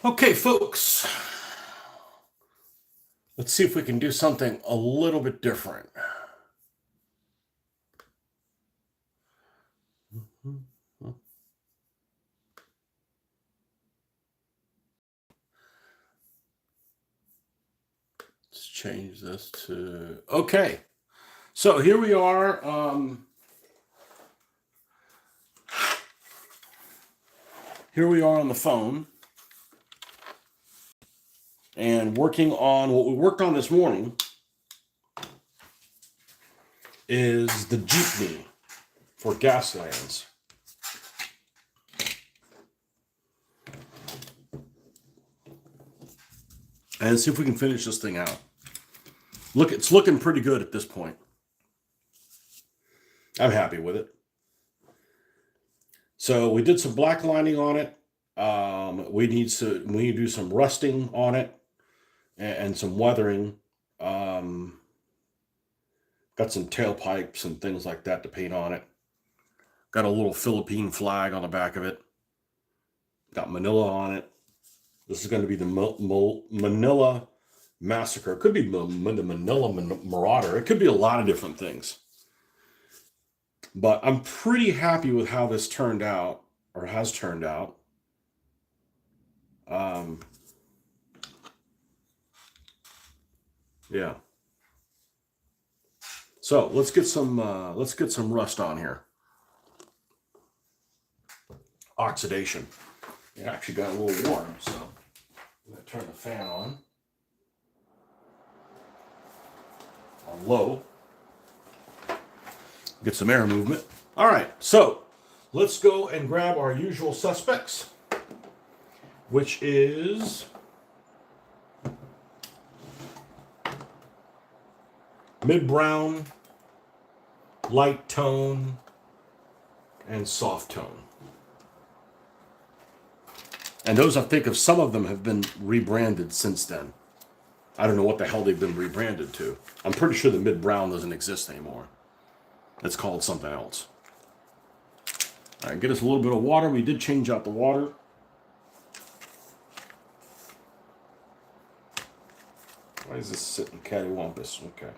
Okay, folks, let's see if we can do something a little bit different. Let's change this to, okay. So here we are. Here we are on the phone and working on what we worked on this morning is the Jeepney for Gaslands. And see if we can finish this thing out. Look, it's looking pretty good at this point. I'm happy with it. So we did some black lining on it. We need to do some rusting on it and some weathering. Got some tailpipes and things like that to paint on it. Got a little Philippine flag on the back of it. Got Manila on it. This is going to be the Manila Massacre. It could be the Manila Marauder. It could be a lot of different things. But I'm pretty happy with how this turned out, or has turned out. Yeah. So let's get some rust on here. Oxidation. It actually got a little warm, so I'm going to turn the fan on low. Get some air movement. All right, so let's go and grab our usual suspects, which is mid-brown, light tone, and soft tone. And those, I think, of some of them have been rebranded since then. I don't know what the hell they've been rebranded to. I'm pretty sure the mid-brown doesn't exist anymore. It's called something else. All right, get us a little bit of water. We did change out the water. Why is this sitting cattywampus? Okay.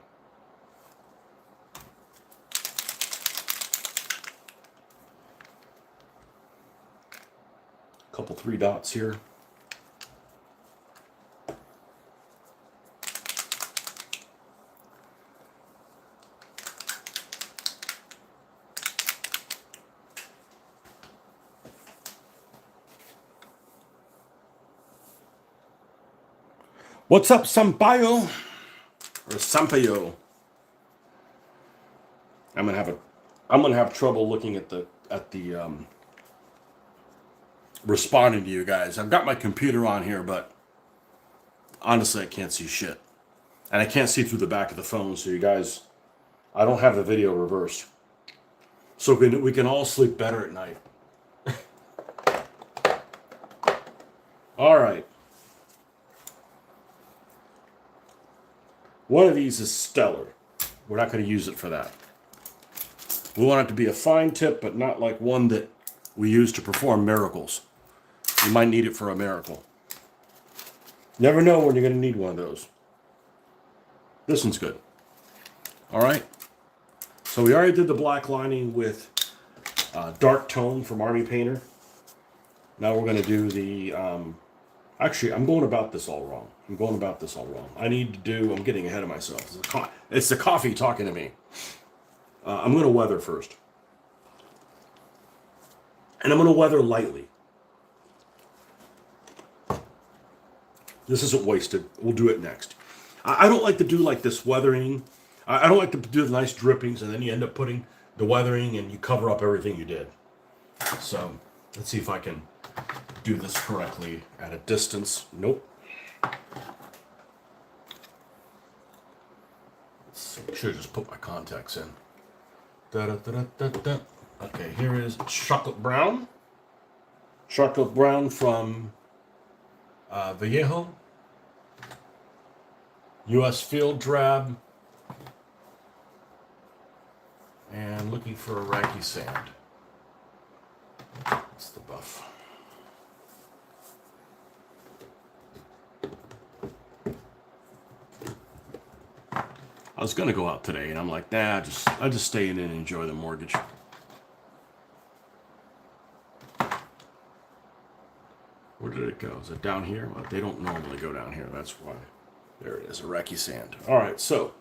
Couple 3 dots here. What's up, Sampaio? Or Sampaio? I'm gonna have trouble looking at the responding to you guys. I've got my computer on here, but honestly, I can't see shit. And I can't see through the back of the phone, so you guys, I don't have the video reversed. So we can all sleep better at night. All right. One of these is stellar. We're not going to use it for that. We want it to be a fine tip, but not like one that we use to perform miracles. You might need it for a miracle. Never know when you're going to need one of those. This one's good. All right. So we already did the black lining with dark tone from Army Painter. Now we're going to do the... actually, I'm going about this all wrong. I'm getting ahead of myself. It's the coffee talking to me. I'm going to weather first. And I'm going to weather lightly. This isn't wasted. We'll do it next. I don't like to do like this weathering. I don't like to do the nice drippings and then you end up putting the weathering and you cover up everything you did. So let's see if I can do this correctly at a distance. Nope. Should have just put my contacts in. Okay, here is chocolate brown. Chocolate brown from Vallejo. U.S. Field Drab. And looking for Iraqi sand. That's the buff. I was gonna go out today, and I'm like, nah, I'll just stay in and enjoy the mortgage. Where did it go? Is it down here? Well, they don't normally go down here. That's why. There it is, Iraqi sand. All right, so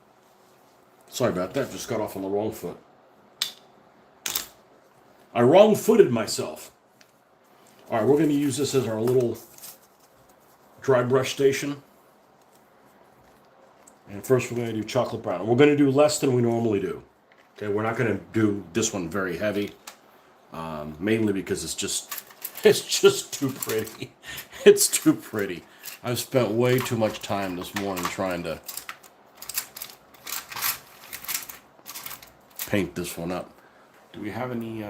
sorry about that. Just got off on the wrong foot. I wrong-footed myself. All right, we're going to use this as our little dry brush station. And first we're going to do chocolate brown. And we're going to do less than we normally do. Okay, we're not going to do this one very heavy. Mainly because it's just too pretty. It's too pretty. I've spent way too much time this morning trying to paint this one up. Do we have any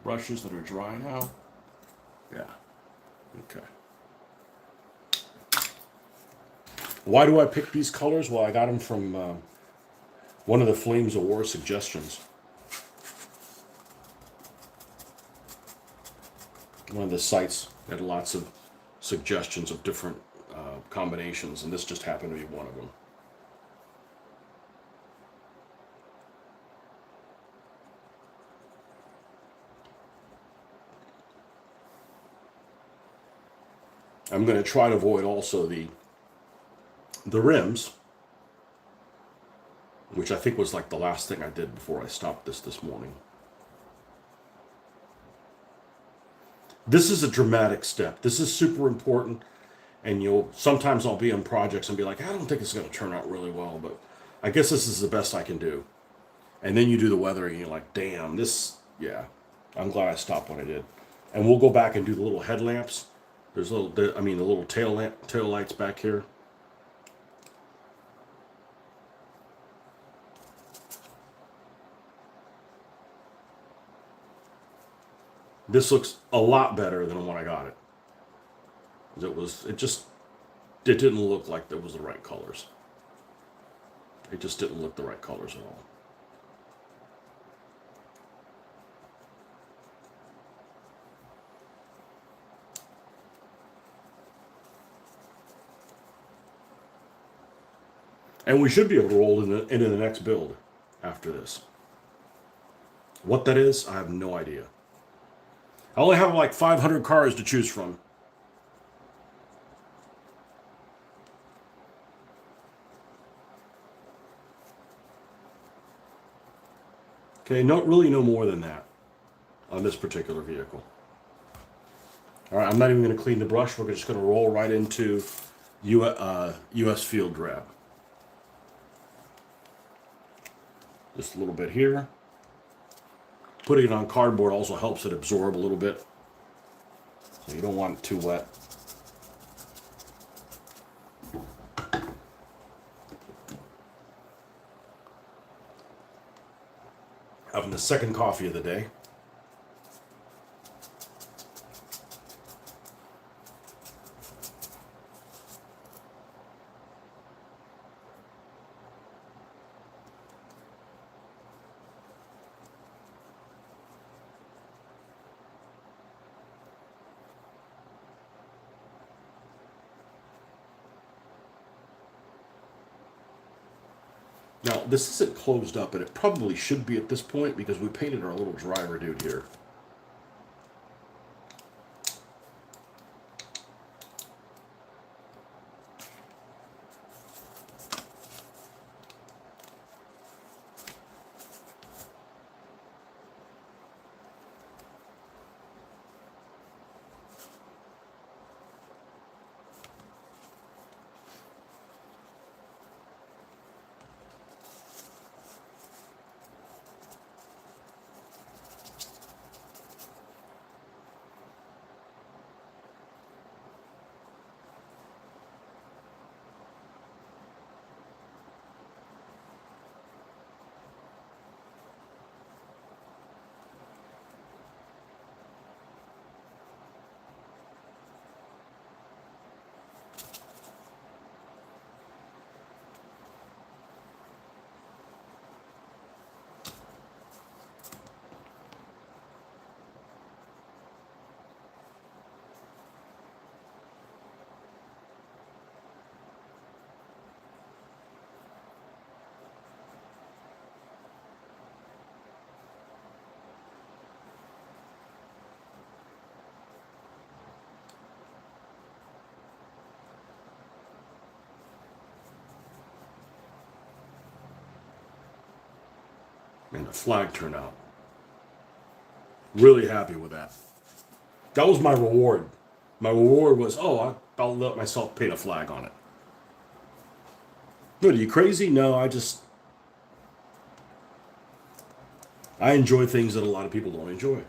brushes that are dry now? Yeah. Okay. Why do I pick these colors? Well, I got them from one of the Flames of War suggestions. One of the sites had lots of suggestions of different combinations, and this just happened to be one of them. I'm going to try to avoid also the rims, which I think was like the last thing I did before I stopped this morning. This is a dramatic step. This is super important, and sometimes I'll be on projects and be like, I don't think it's going to turn out really well, but I guess this is the best I can do. And then you do the weathering, and you're like, damn, yeah. I'm glad I stopped when I did. And we'll go back and do the little headlamps. There's the little tail lights back here. This looks a lot better than when I got it. It didn't look like there was the right colors. It just didn't look the right colors at all. And we should be able to roll into the next build after this. What that is, I have no idea. I only have like 500 cars to choose from. Okay, really no more than that on this particular vehicle. All right, I'm not even going to clean the brush. We're just going to roll right into US Field Grab. Just a little bit here. Putting it on cardboard also helps it absorb a little bit. So you don't want it too wet. Having the second coffee of the day. Now, this isn't closed up, and it probably should be at this point because we painted our little driver dude here. And the flag turned out. Really happy with that. That was my reward. My reward was, oh, I'll let myself paint a flag on it. What, are you crazy? No, I enjoy things that a lot of people don't enjoy.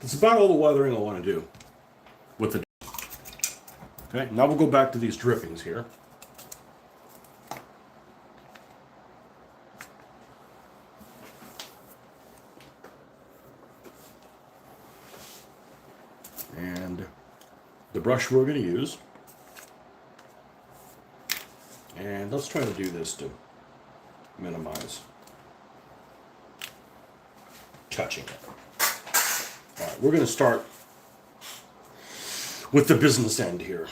It's about all the weathering I want to do with the. Okay, now we'll go back to these drippings here. And the brush we're going to use. And let's try to do this to minimize touching it. All right, we're going to start with the business end here.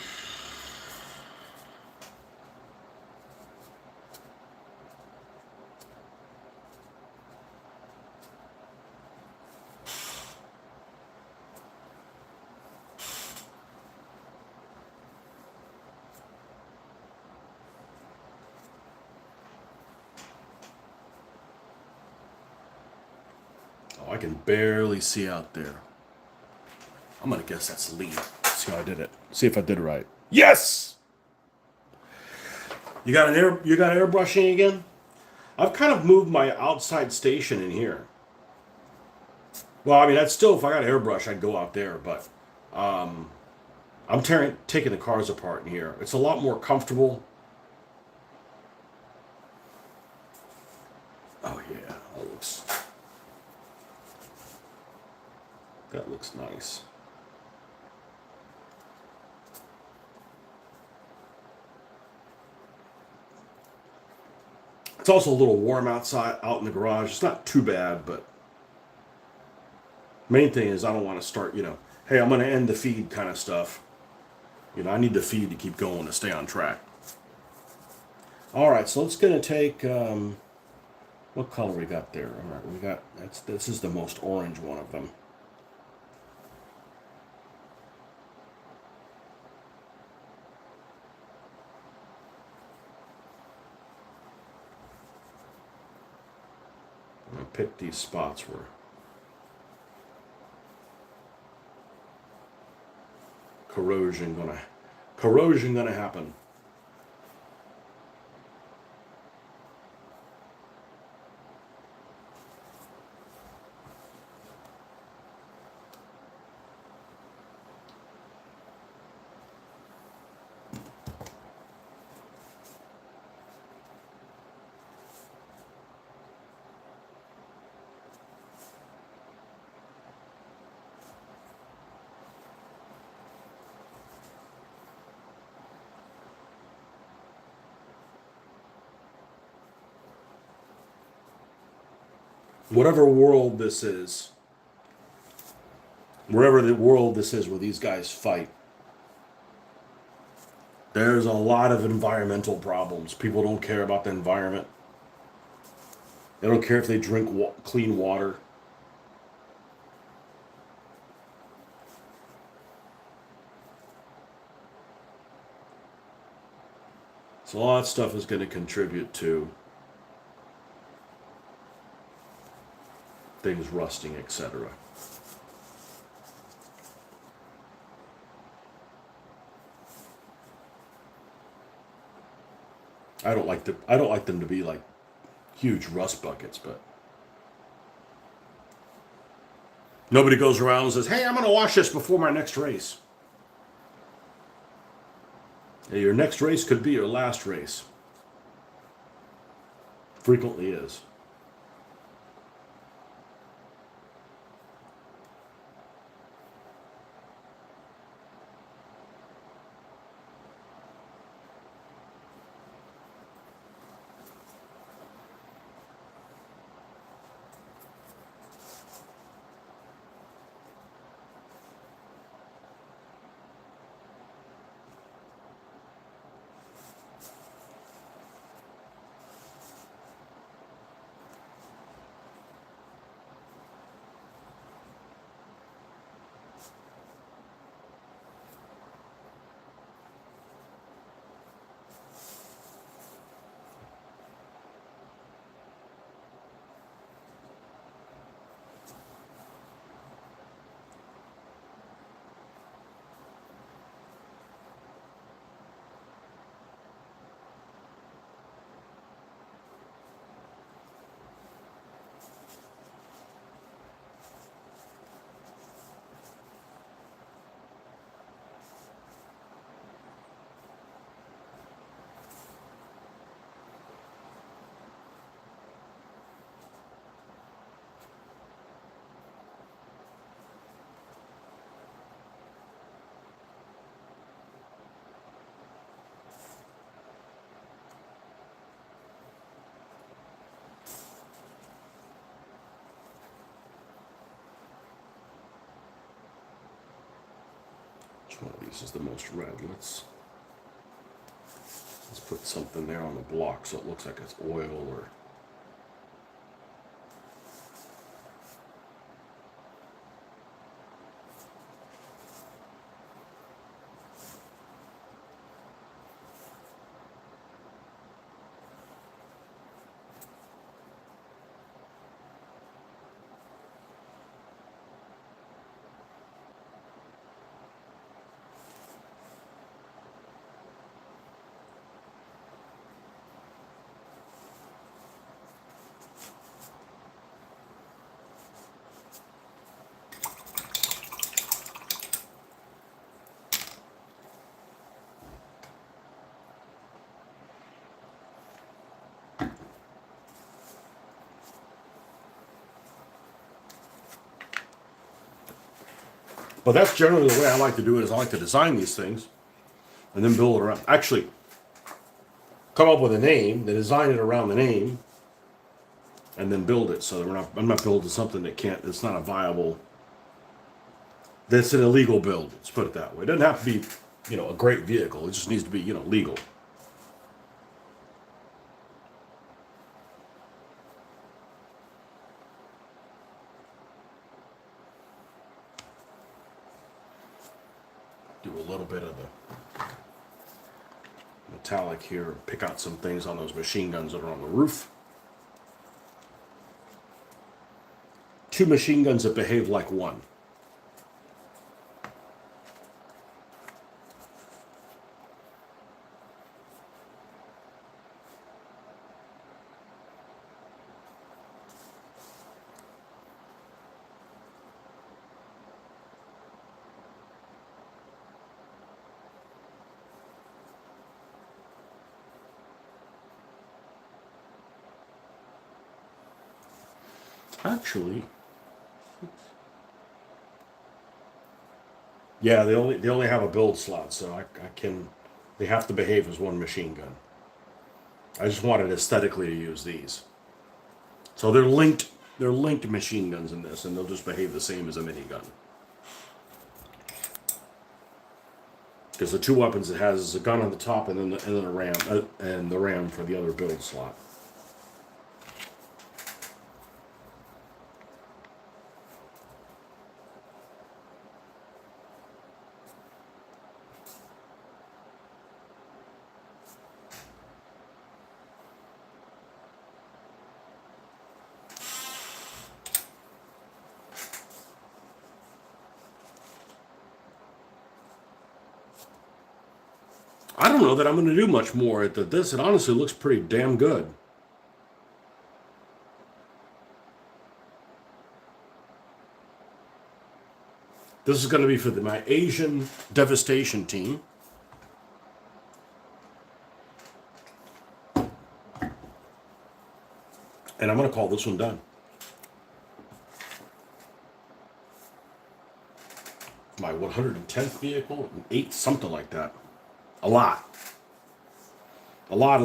Oh, I can barely see out there. I'm gonna guess that's Lee. See how I did it. See if I did it right. Yes. You got airbrushing again? I've kind of moved my outside station in here. Well, I mean, that's still, if I got an airbrush, I'd go out there, but I'm taking the cars apart in here. It's a lot more comfortable. Oh yeah, that looks nice. It's also a little warm outside, out in the garage. It's not too bad, but main thing is I don't want to start, hey, I'm going to end the feed kind of stuff. I need the feed to keep going to stay on track. All right, so let's going to take, what color we got there? All right, this is the most orange one of them. I'm going to pick these spots where corrosion gonna happen. Whatever world this is, Wherever the world this is where these guys fight, there's a lot of environmental problems. People don't care about the environment. They don't care if they drink clean water. So all that stuff is going to contribute to things rusting, etc. I don't like them to be like huge rust buckets, but nobody goes around and says, "Hey, I'm going to wash this before my next race." Yeah, your next race could be your last race. Frequently is. Which one of these is the most red? Let's put something there on the block so it looks like it's oil or... But that's generally the way I like to do it, is I like to design these things and then build it around. Actually, come up with a name, then design it around the name, and then build it. So that I'm not building something it's not a viable, that's an illegal build. Let's put it that way. It doesn't have to be, a great vehicle. It just needs to be, legal. Do a little bit of the metallic here. Pick out some things on those machine guns that are on the roof. 2 machine guns that behave like one. Actually, yeah, they only have a build slot, so they have to behave as one machine gun. I just wanted aesthetically to use these. So they're linked machine guns in this, and they'll just behave the same as a minigun. Because the two weapons it has is a gun on the top and then a ram and the ram for the other build slot. I don't know that I'm going to do much more at this. It honestly looks pretty damn good. This is going to be for my Asian Devastation team. And I'm going to call this one done. My 110th vehicle, 8, something like that. A lot. A lot.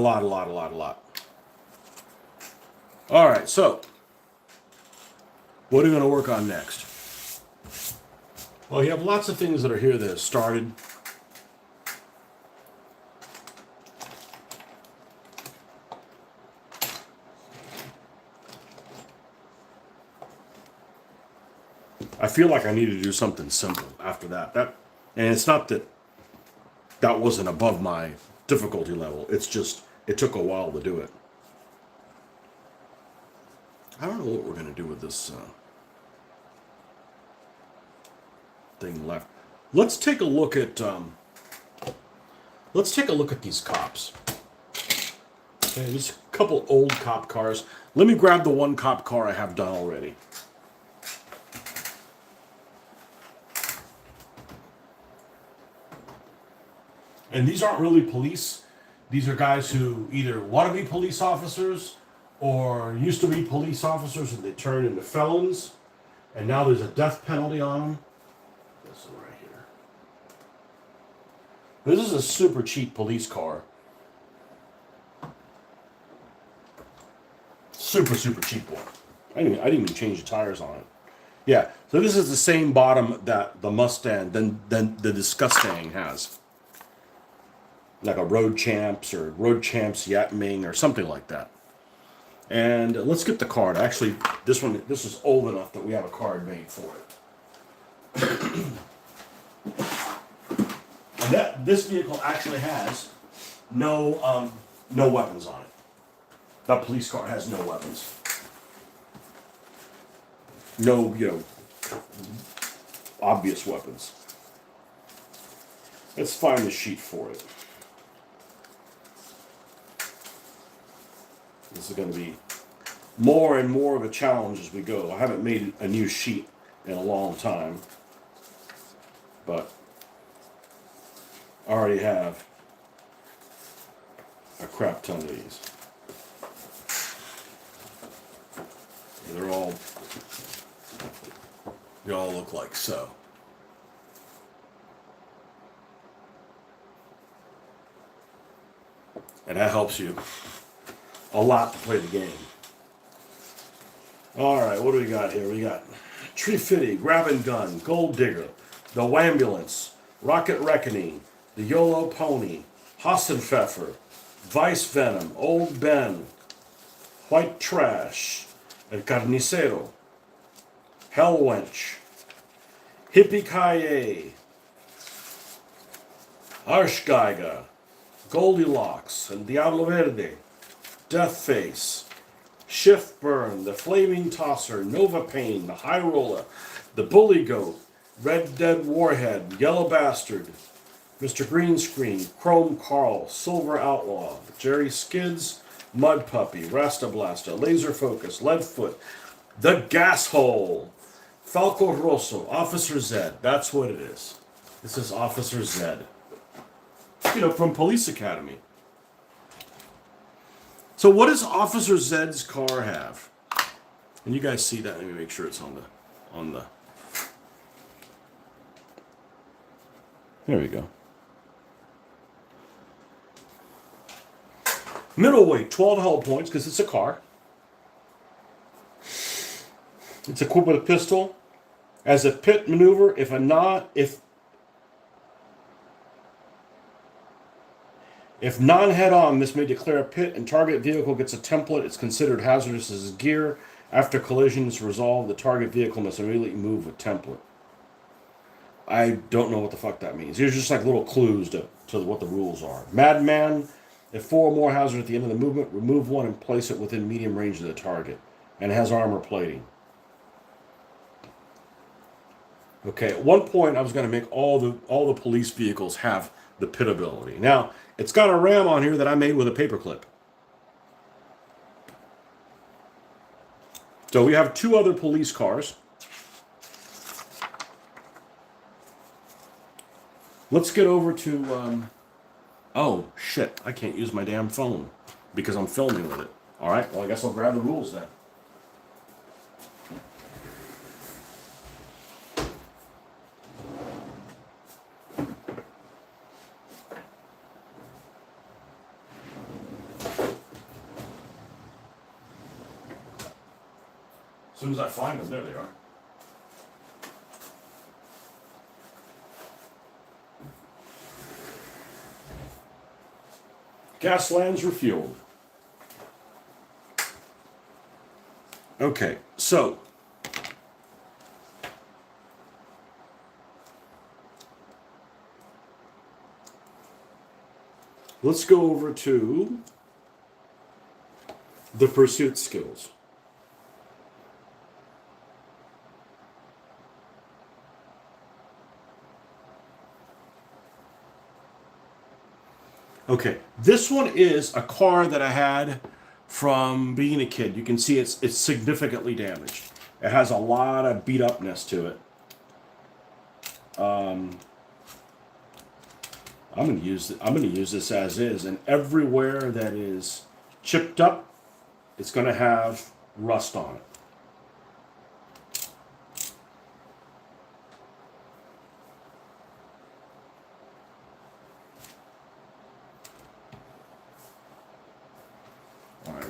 All right, so what are we going to work on next? Well, you have lots of things that are here that have started. I feel like I need to do something simple after that. And it's not that that wasn't above my difficulty level. It's just, it took a while to do it. I don't know what we're going to do with this thing left. Let's take a look at these cops. Okay, there's a couple old cop cars. Let me grab the one cop car I have done already. And these aren't really police. These are guys who either want to be police officers or used to be police officers and they turned into felons. And now there's a death penalty on them. This one right here. This is a super cheap police car. Super cheap one. I didn't even change the tires on it. Yeah, so this is the same bottom that the Mustang, than the Disgusting has. Like a Road Champs or Road Champs Jeepney or something like that. And let's get the card. Actually, this is old enough that we have a card made for it. And this vehicle actually has no weapons on it. That police car has no weapons. No, obvious weapons. Let's find the sheet for it. This is going to be more and more of a challenge as we go. I haven't made a new sheet in a long time, but I already have a crap ton of these. They all look like so. And that helps you a lot to play the game. All right, what do we got here? We got Tree Fitty, Grab and Gun, Gold Digger, The Wambulance, Rocket Reckoning, The YOLO Pony, Hassenpfeffer, Vice Venom, Old Ben, White Trash, El Carnicero, Hell Wench, Hippie-Ki-Yay, Arschgeiger, Goldilocks, El Diablo Verde, Deathface, Shift Burn, The Flaming Tosser, Nova Pain, The High Roller, The Bully Goat, Red Dead Warhead, Yellow Bastard, Mr. Green Screen, Chrome Carl, Silver Outlaw, Jerry Skids, Mud Puppy, Rasta Blasta, Laser Focus, Leadfoot, The Gas Hole, Falco Rosso, Officer Zed. That's what it is. This is Officer Zed. From Police Academy. So what does Officer Zed's car have? And you guys see that? Let me make sure it's on the. There we go. Middleweight, 12 hull points because it's a car. It's equipped with a pistol. As a pit maneuver, if If non-head-on, this may declare a pit and target vehicle gets a template. It's considered hazardous as gear. After collision is resolved, the target vehicle must immediately move with template. I don't know what the fuck that means. Here's just like little clues to what the rules are. Madman, if 4 or more hazards at the end of the movement, remove one and place it within medium range of the target. And it has armor plating. Okay, at one point I was going to make all the police vehicles have the pit ability. Now, it's got a ram on here that I made with a paperclip. So we have 2 other police cars. Let's get over to, oh, shit, I can't use my damn phone because I'm filming with it. All right, well, I guess I'll grab the rules then. As soon as I find them, there they are. Gaslands refueled. Okay, so let's go over to the pursuit skills. Okay, this one is a car that I had from being a kid. You can see it's significantly damaged. It has a lot of beat upness to it. I'm gonna use this as is, and everywhere that is chipped up, it's gonna have rust on it.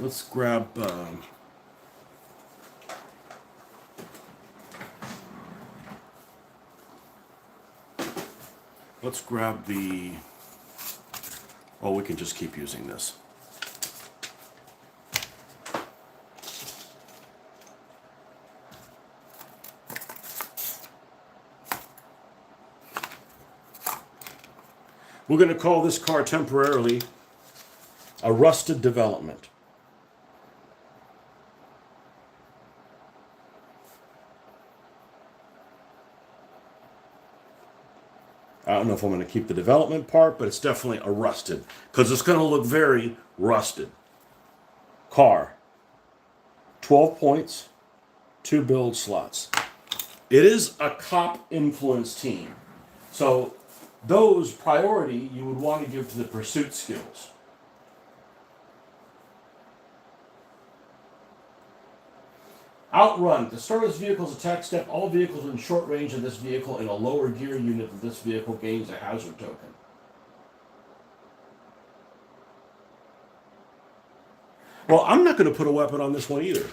Let's grab the, oh, we can just keep using this. We're going to call this car temporarily a rusted development. I don't know if I'm going to keep the development part, but it's definitely a rusted, because it's going to look very rusted. Car. 12 points, 2 build slots. It is a cop influence team. So those priority you would want to give to the pursuit skills. Outrun. To start this vehicle's attack step, all vehicles in short range of this vehicle in a lower gear unit of this vehicle gains a hazard token. Well, I'm not going to put a weapon on this one either.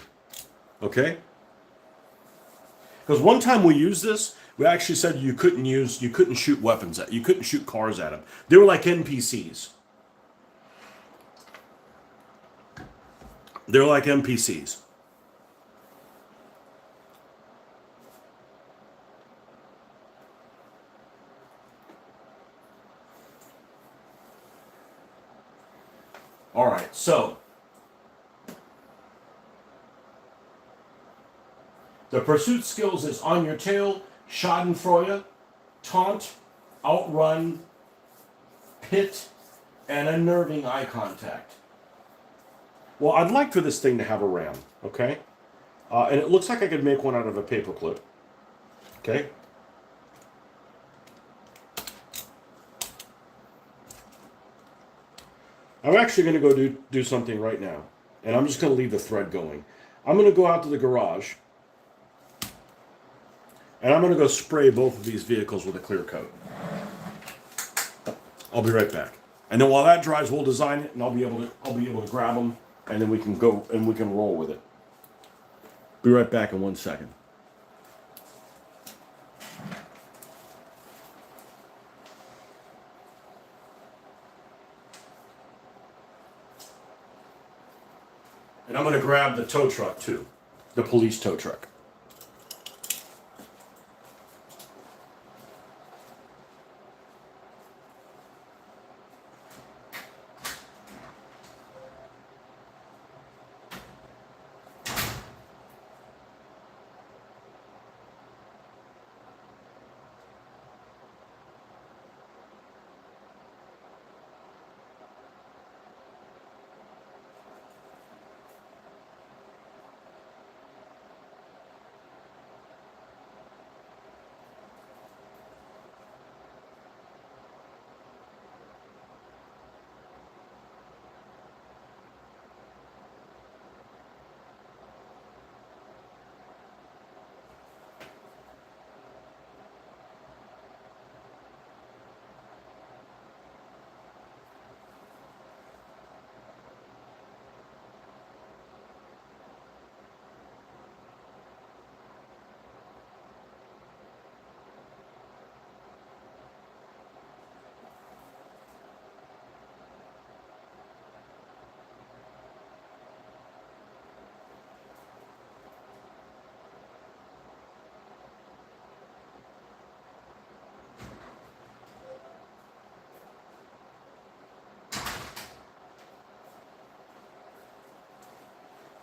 Okay? Because one time we used this, we actually said you couldn't shoot weapons at, you couldn't shoot cars at them. They were like NPCs. They're like NPCs. All right, so the pursuit skills is on your tail, schadenfreude, taunt, outrun, pit, and unnerving eye contact. Well, I'd like for this thing to have a ram, okay? And it looks like I could make one out of a paper clip, okay? I'm actually going to go do something right now, and I'm just going to leave the thread going. I'm going to go out to the garage, and I'm going to go spray both of these vehicles with a clear coat. I'll be right back. And then while that dries, we'll design it, and I'll be able to grab them, and then we can go and we can roll with it. Be right back in 1 second. And I'm going to grab the tow truck too, the police tow truck.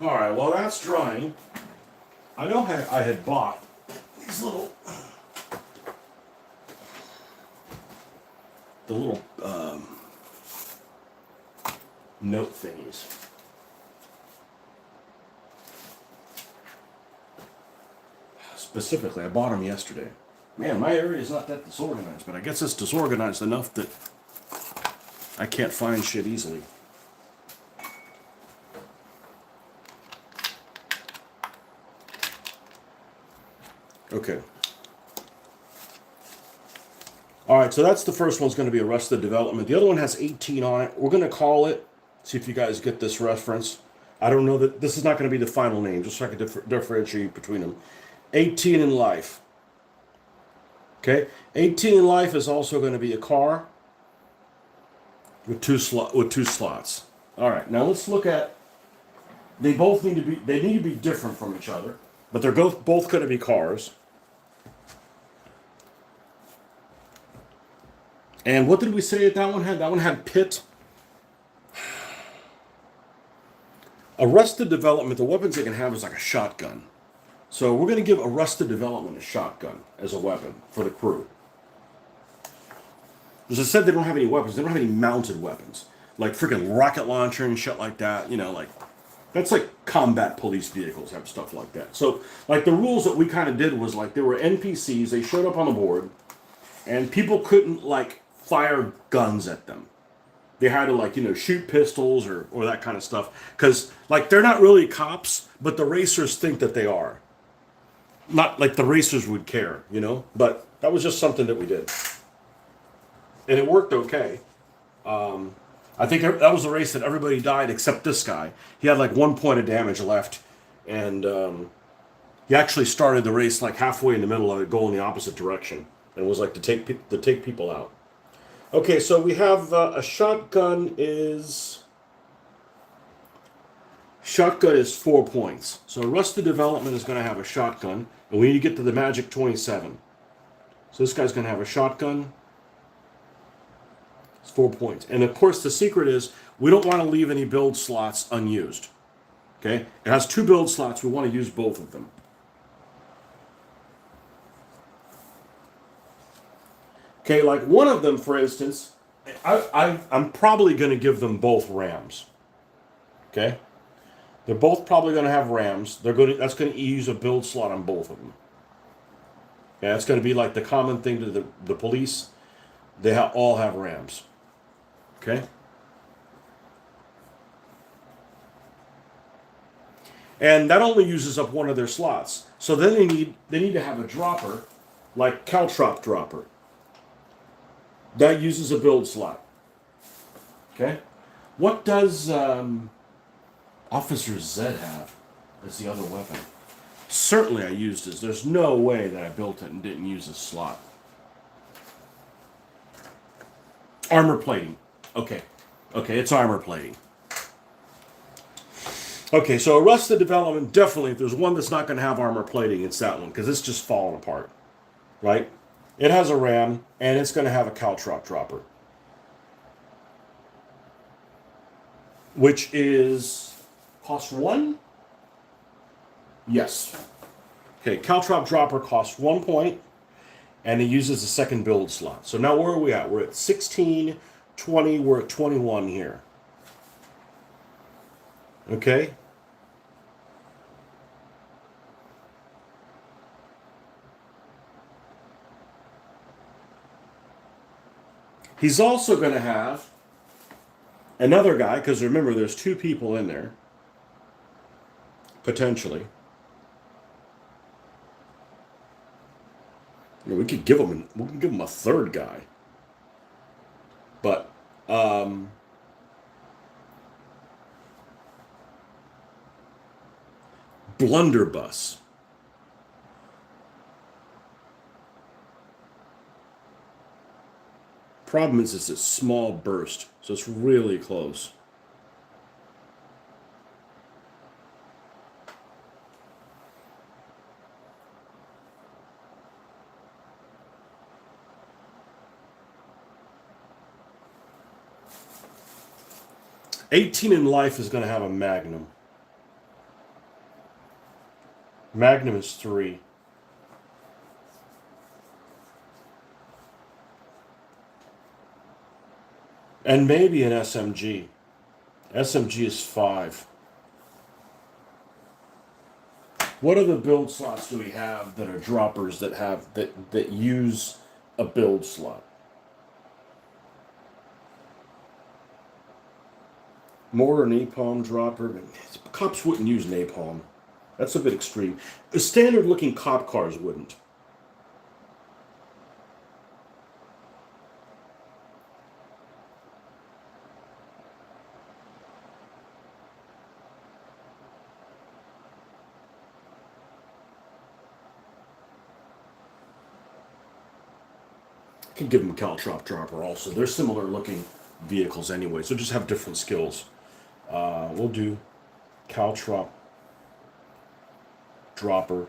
All right, well that's drying. I know I had bought these the little note thingies. Specifically, I bought them yesterday. Man, my area is not that disorganized, but I guess it's disorganized enough that I can't find shit easily. Okay. All right, so that's the first one's going to be Arrested Development. The other one has 18 on it. We're going to call it, see if you guys get this reference. I don't know that this is not going to be the final name, just so I can differentiate between them. 18 in Life. Okay, 18 in Life is also going to be a car with two slots. All right, now let's look at. They need to be different from each other, but they're both going to be cars. And what did we say that one had? That one had pit. Arrested Development, the weapons they can have is like a shotgun. So we're going to give Arrested Development a shotgun as a weapon for the crew. As I said, they don't have any weapons. They don't have any mounted weapons. Like freaking rocket launcher and shit like that. You know, like, that's like combat police vehicles have stuff like that. So, like, the rules that we kind of did was, like, there were NPCs, they showed up on the board, and people couldn't, like, fire guns at them. They had to, like, you know, shoot pistols or that kind of stuff. Because, like, they're not really cops, but the racers think that they are. Not like the racers would care, you know? But that was just something that we did. And it worked okay. I think that was the race that everybody died except this guy. He had, like, 1 point of damage left. And he actually started the race, like, halfway in the middle of it, going the opposite direction. And was, like, to take people out. Okay, so we have a shotgun is 4 points. So Arrested Development is going to have a shotgun, and we need to get to the magic 27. So this guy's going to have a shotgun. It's 4 points. And of course, the secret is we don't want to leave any build slots unused. Okay? It has 2 build slots. We want to use both of them. Okay, like one of them, for instance, I'm probably going to give them both rams. Okay? They're both probably going to have rams. That's going to use a build slot on both of them. Yeah, that's going to be like the common thing to the police. They all have rams. Okay? And that only uses up one of their slots. So then they need to have a dropper, like Caltrop dropper. That uses a build slot. Okay? What does Officer Z have as the other weapon? Certainly I used this. There's no way that I built it and didn't use a slot. Armor plating. Okay. Okay, it's armor plating. Okay, so Arrested Development, definitely, if there's one that's not going to have armor plating, it's that one, because it's just falling apart, right? It has a ram, and it's going to have a caltrop dropper, which is cost 1? Yes. Okay, caltrop dropper costs 1 point, and it uses the second build slot. So now where are we at? We're at 16, 20, we're at 21 here. Okay? He's also going to have another guy, because remember, there's 2 people in there, potentially. You know, we could give him a third guy. But Blunderbuss. Problem is, it's a small burst, so it's really close. $18 in life is going to have a Magnum. Magnum is 3. And maybe an SMG. SMG is 5. What other build slots do we have that are droppers that use a build slot? Mortar napalm dropper. Cops wouldn't use napalm. That's a bit extreme. The standard looking cop cars wouldn't. Could give them a caltrop dropper also. They're similar looking vehicles anyway, so just have different skills. We'll do caltrop dropper.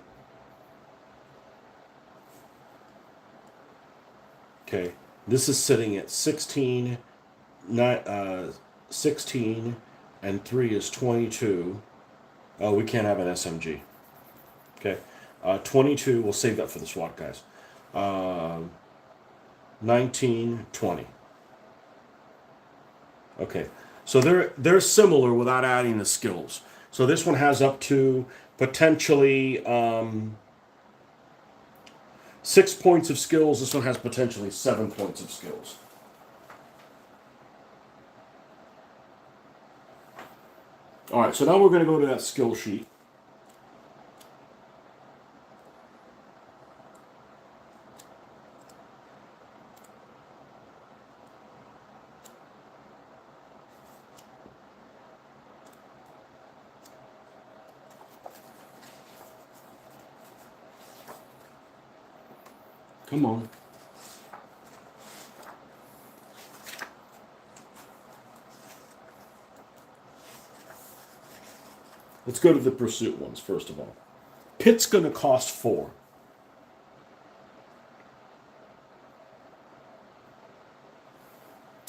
Okay, this is sitting at 16, 16, and 3 is 22. Oh, we can't have an SMG. Okay, 22, we'll save that for the SWAT guys. 19, 20. Okay, so they're similar without adding the skills. So this one has up to potentially 6 points of skills. This one has potentially 7 points of skills. All right, so now we're going to go to that skill sheet. Come on. Let's go to the pursuit ones first of all. Pit's going to cost 4.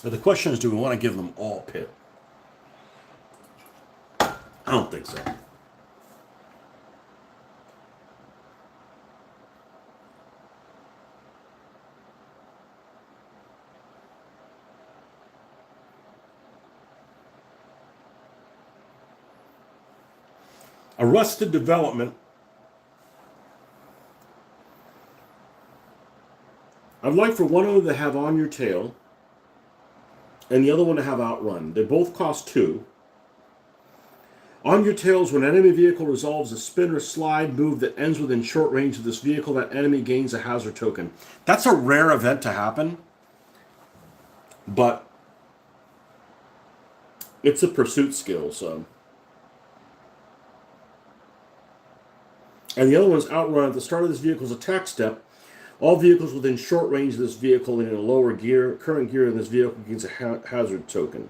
Now the question is, do we want to give them all Pit? I don't think so. Arrested Development. I'd like for one of them to have On Your Tail and the other one to have Outrun. They both cost 2. On Your Tail is when an enemy vehicle resolves a spin or slide move that ends within short range of this vehicle, that enemy gains a hazard token. That's a rare event to happen, but it's a pursuit skill, so. And the other one is Outrun. At the start of this vehicle's attack step, all vehicles within short range of this vehicle and in a lower gear, current gear in this vehicle gains a hazard token.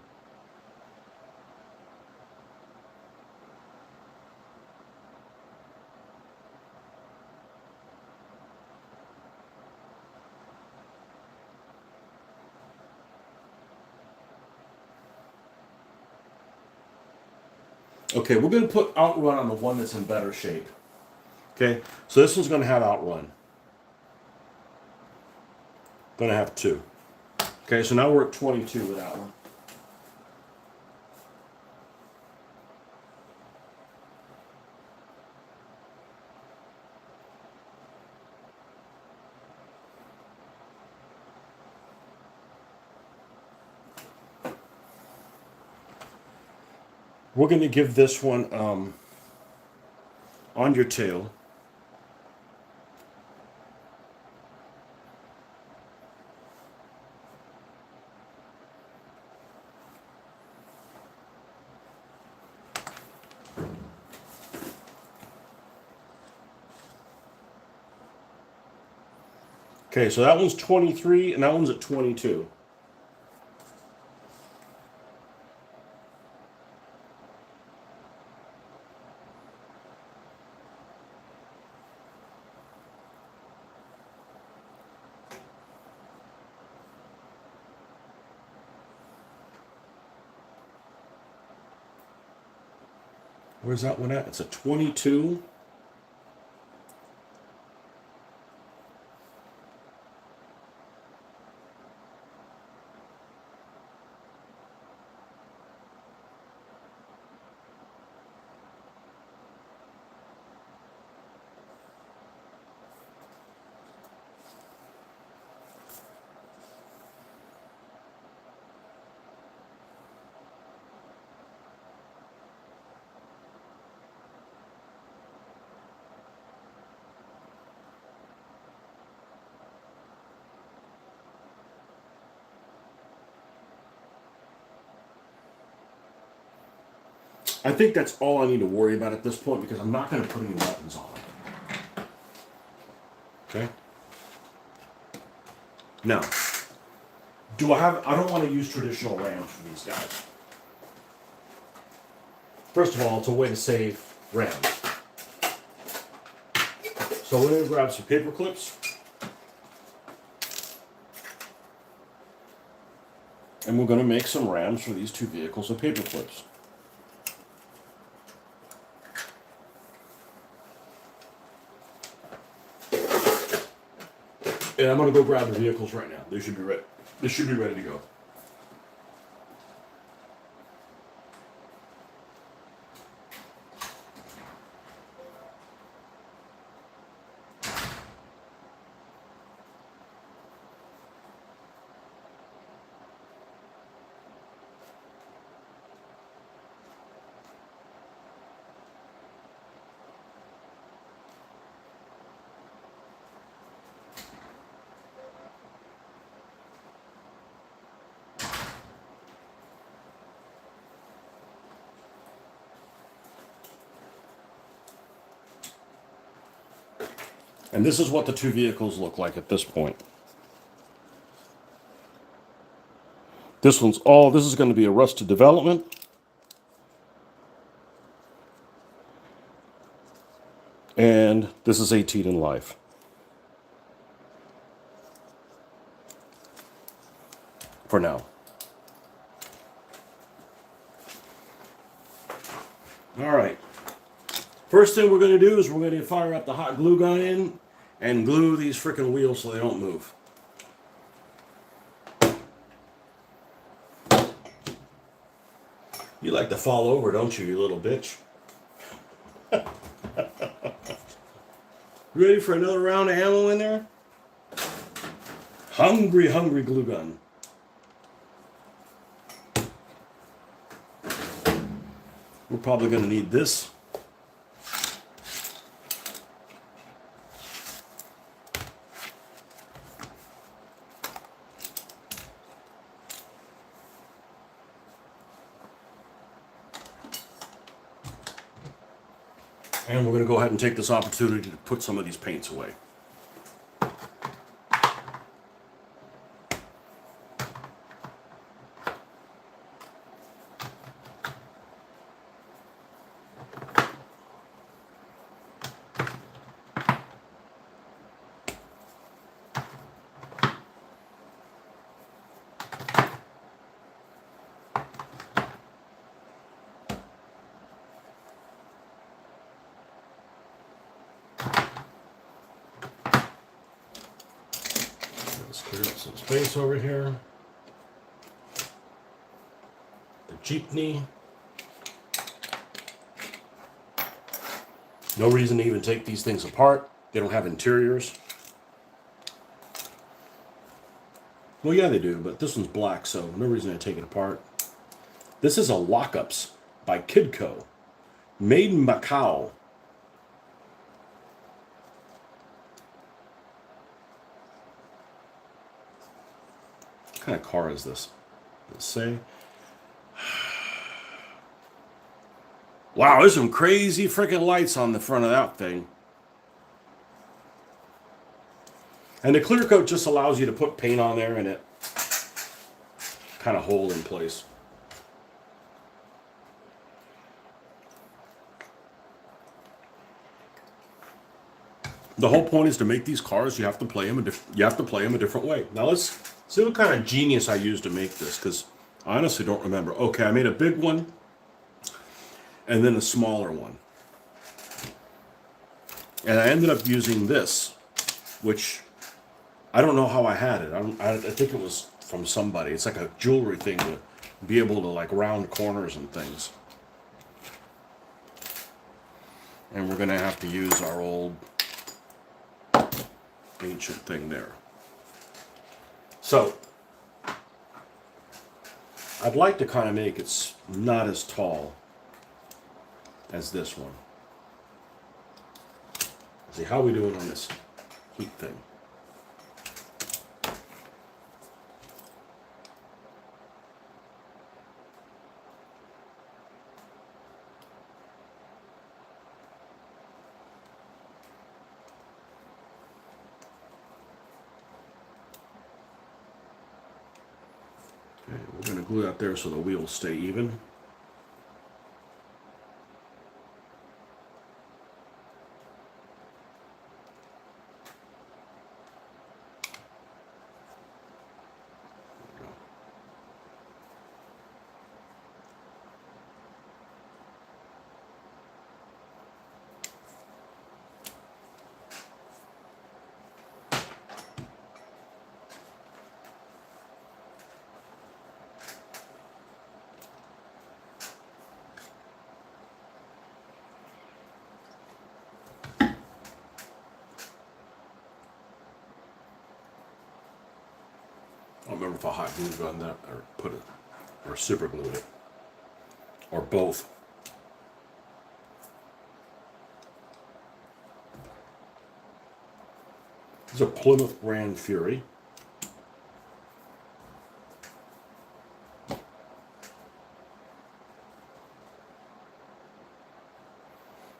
Okay, we're going to put outrun on the one that's in better shape. Okay, so this one's going to have outrun. Going to have 2. Okay, so now we're at 22 with that one. We're going to give this one on your tail. Okay, so that one's 23 and that one's at 22. Where's that one at? It's a 22. I think that's all I need to worry about at this point because I'm not going to put any weapons on it. Okay? Now, I don't want to use traditional rams for these guys. First of all, it's a way to save rams. So we're going to grab some paper clips. And we're going to make some rams for these 2 vehicles with paper clips. And I'm going to go grab the vehicles right now. They should be ready. They should be ready to go. And this is what the 2 vehicles look like at this point. This is going to be a rusted development. And this is 18 in life. For now. All right. First thing we're going to do is we're going to fire up the hot glue gun in and glue these freaking wheels so they don't move. You like to fall over, don't you, you little bitch? Ready for another round of ammo in there? Hungry, hungry glue gun. We're probably going to need this. And we're going to go ahead and take this opportunity to put some of these paints away. Let's clear up some space over here. The Jeepney. No reason to even take these things apart. They don't have interiors. Well, yeah, they do, but this one's black, so no reason to take it apart. This is a Lockups by Kidco. Made in Macau. What kind of car is this? Let's say. Wow, there's some crazy freaking lights on the front of that thing. And the clear coat just allows you to put paint on there and it kind of hold in place. The whole point is to make these cars. You have to play them. You have to play them a different way. Now let's see what kind of genius I used to make this, because I honestly don't remember. Okay, I made a big one and then a smaller one, and I ended up using this, which I don't know how I had it. I think it was from somebody. It's like a jewelry thing to be able to like round corners and things. And we're gonna have to use our old ancient thing there. So I'd like to kind of make it not as tall as this one. See, how are we doing on this heat thing? Okay, we're going to glue that there so the wheels stay even. I don't remember if I hot glued on that or put it or super glued it or both. This is a Plymouth Grand Fury.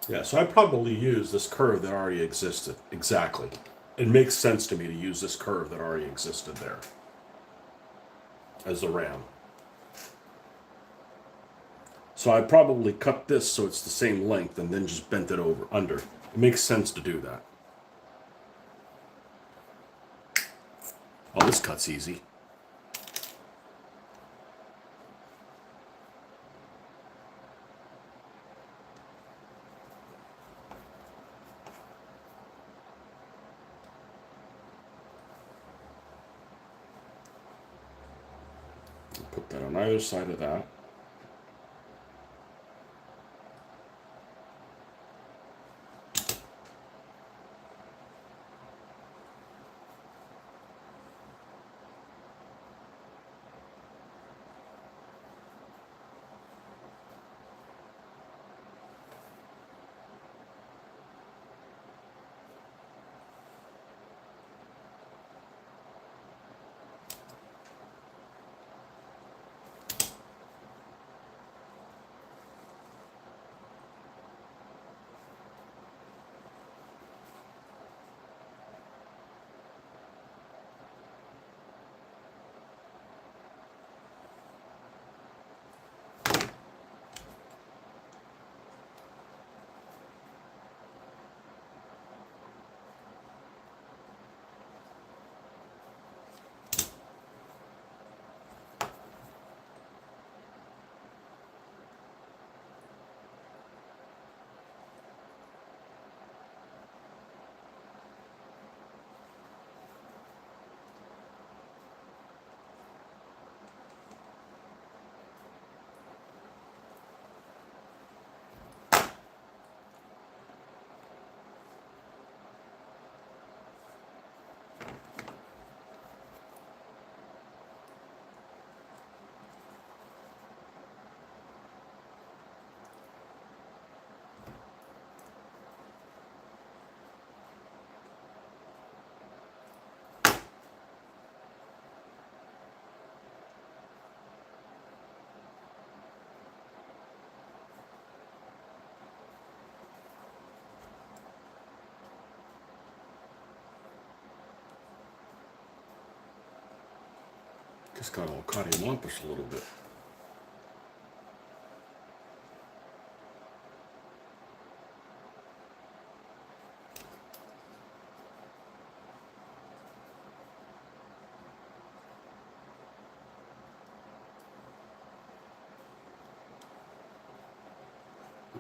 Yeah, so I probably use this curve that already existed. Exactly. It makes sense to me to use this curve that already existed there as the ram. So I probably cut this so it's the same length and then just bent it over under. It makes sense to do that. Oh, this cut's easy. Put that on either side of that. Just got all cattywampus a little bit.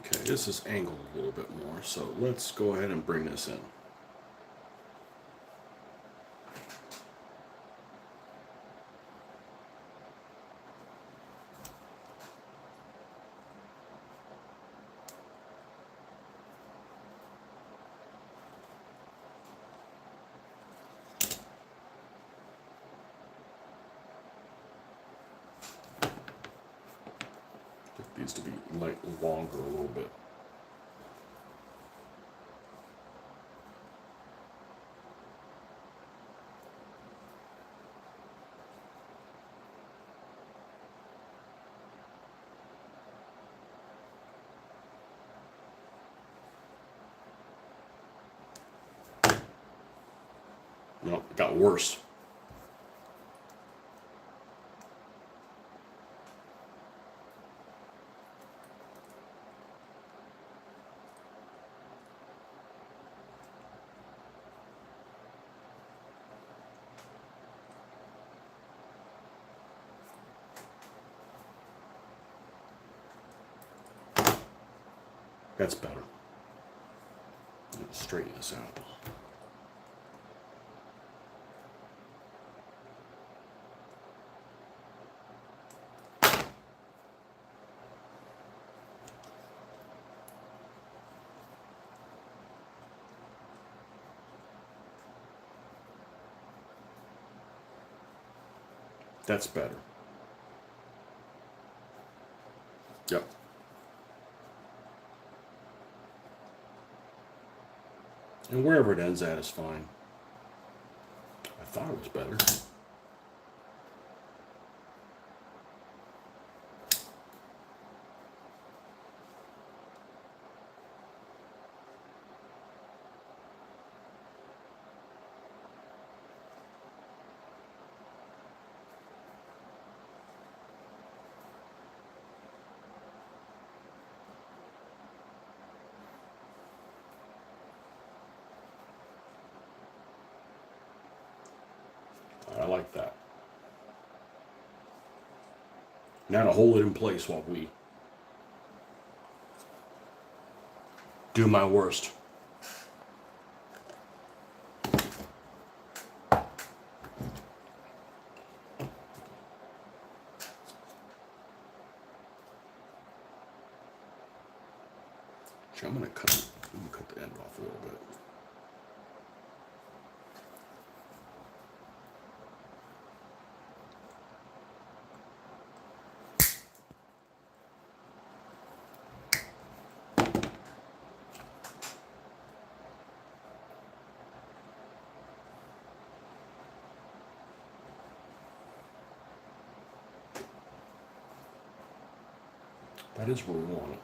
Okay, this is angled a little bit more, so let's go ahead and bring this in. It needs to be longer a little bit. No, it got worse. That's better. Let's straighten this out. That's better. Yep. And wherever it ends at is fine. I thought it was better. I like that. Now to hold it in place while we do my worst. Actually, I'm gonna cut the end off a little bit. That is where we want it.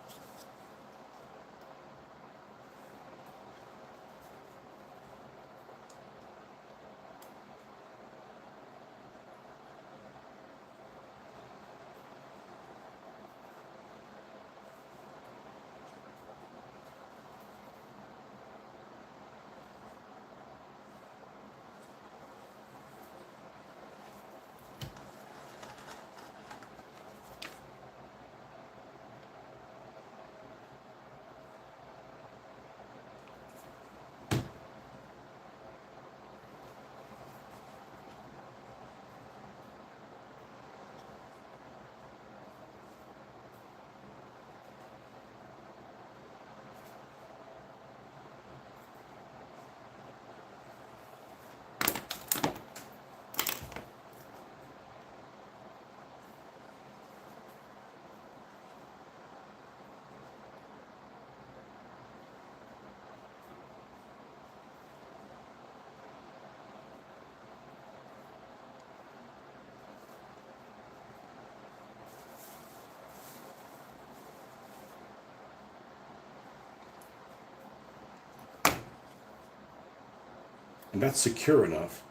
And that's secure enough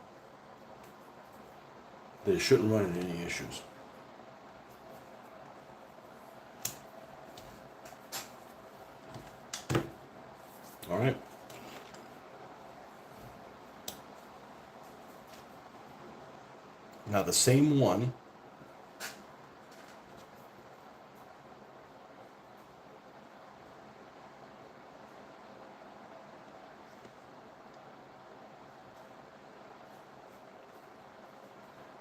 They shouldn't run into any issues. All right. Now the same one,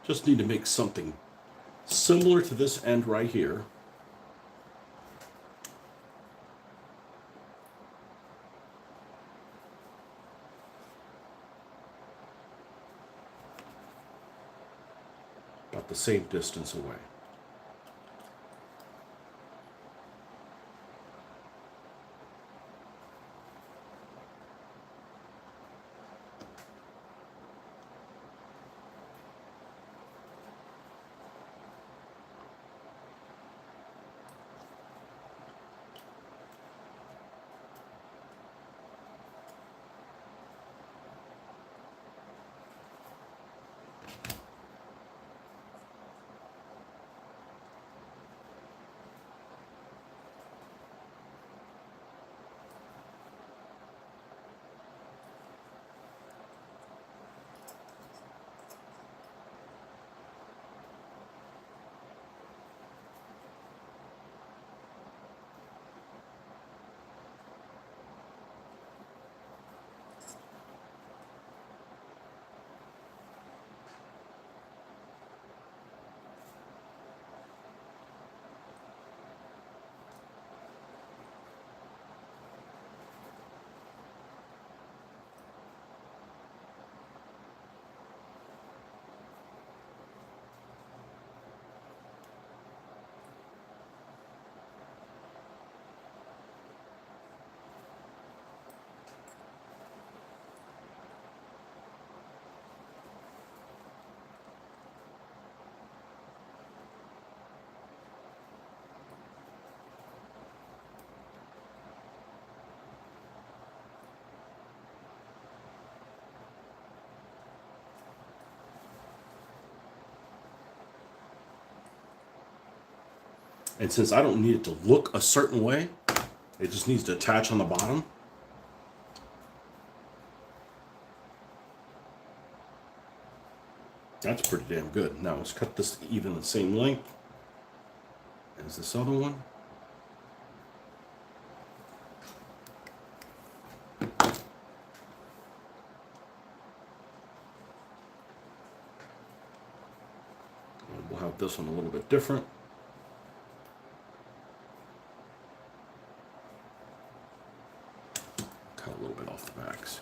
just need to make something similar to this end right here. About the same distance away. And since I don't need it to look a certain way, it just needs to attach on the bottom. That's pretty damn good. Now let's cut this even the same length as this other one. And we'll have this one a little bit different. Cut a little bit off the backs.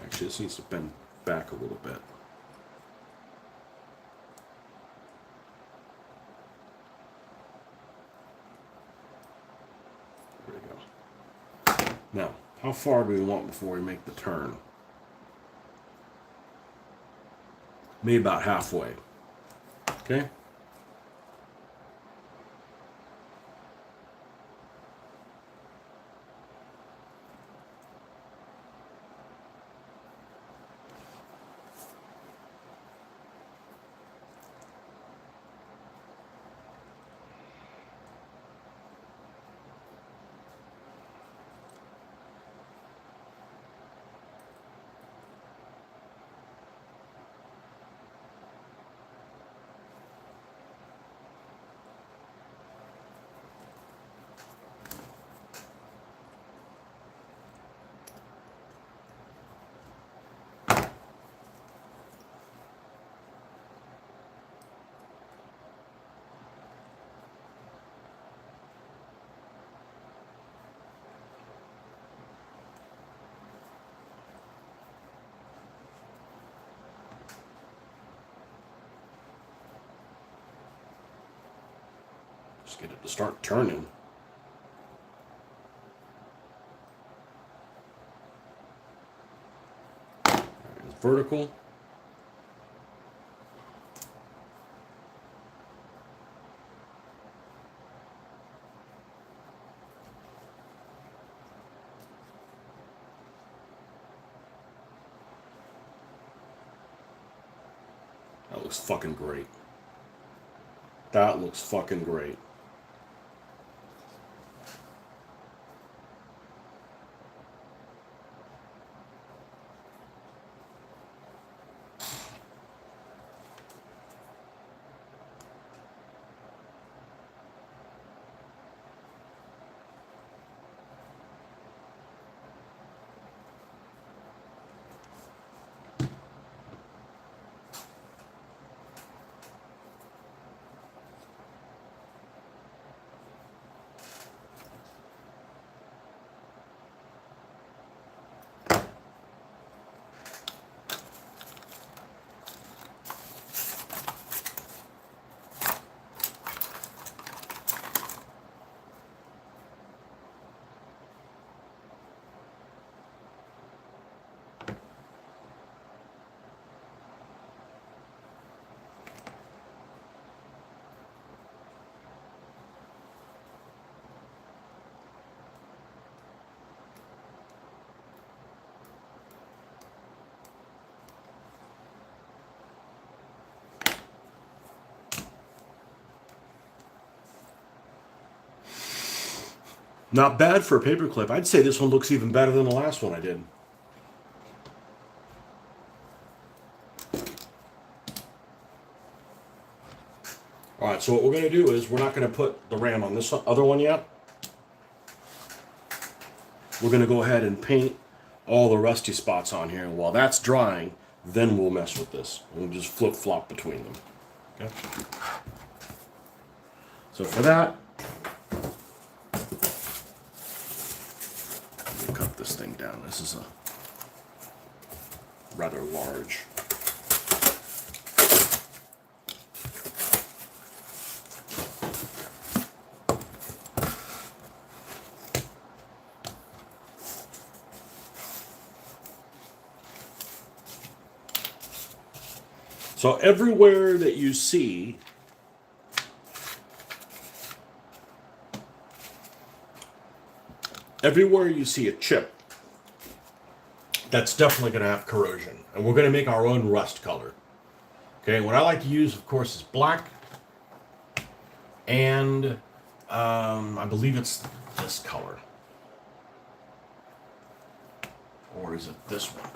Actually, this needs to bend back a little bit. There we go. Now, how far do we want before we make the turn? Maybe about halfway. Okay? Just get it to start turning. Vertical. That looks fucking great. That looks fucking great. Not bad for a paperclip. I'd say this one looks even better than the last one I did. All right, so what we're going to do is we're not going to put the ram on this other one yet. We're going to go ahead and paint all the rusty spots on here. And while that's drying, then we'll mess with this. We'll just flip-flop between them. Okay? So for that, we'll cut this thing down. This is a rather large. So everywhere that you see a chip, that's definitely going to have corrosion. And we're going to make our own rust color. Okay, what I like to use, of course, is black. And I believe it's this color. Or is it this one?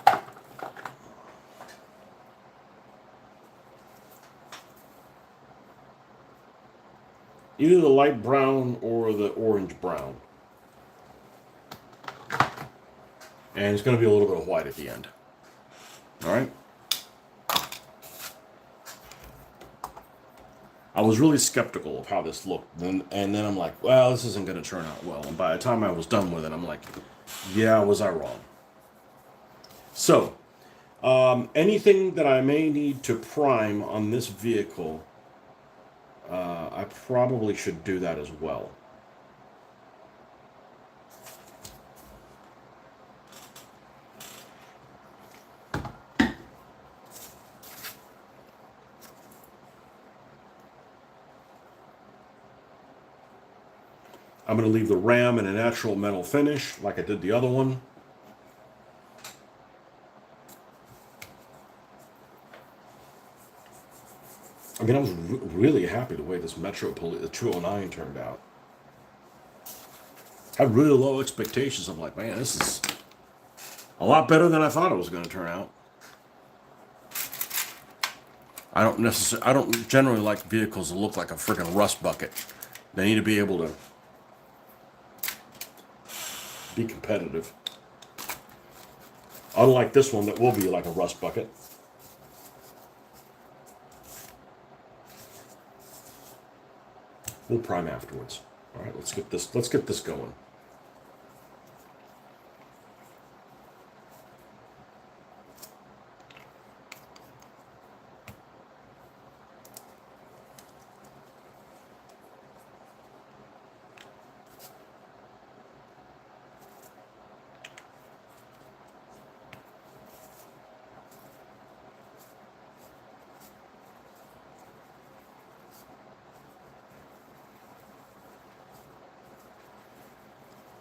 Either the light brown or the orange brown. And it's going to be a little bit of white at the end. All right? I was really skeptical of how this looked. And then I'm like, well, this isn't going to turn out well. And by the time I was done with it, I'm like, yeah, was I wrong? So, anything that I may need to prime on this vehicle, I probably should do that as well. I'm going to leave the ram in a natural metal finish like I did the other one. I mean, I was really happy the way this Metro the 209 turned out. I had really low expectations. I'm like, man, this is a lot better than I thought it was going to turn out. I don't generally like vehicles that look like a freaking rust bucket. They need to be able to be competitive. Unlike this one that will be like a rust bucket. We'll prime afterwards. All right, let's get this going.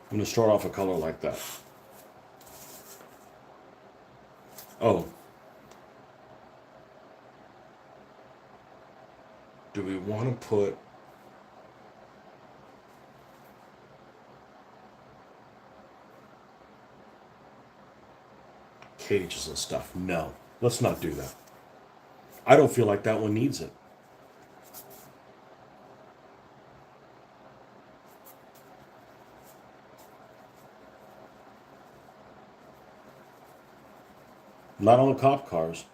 I'm going to start off a color like that. Oh. Do we want to put cages and stuff? No. Let's not do that. I don't feel like that one needs it. Not on the cop cars.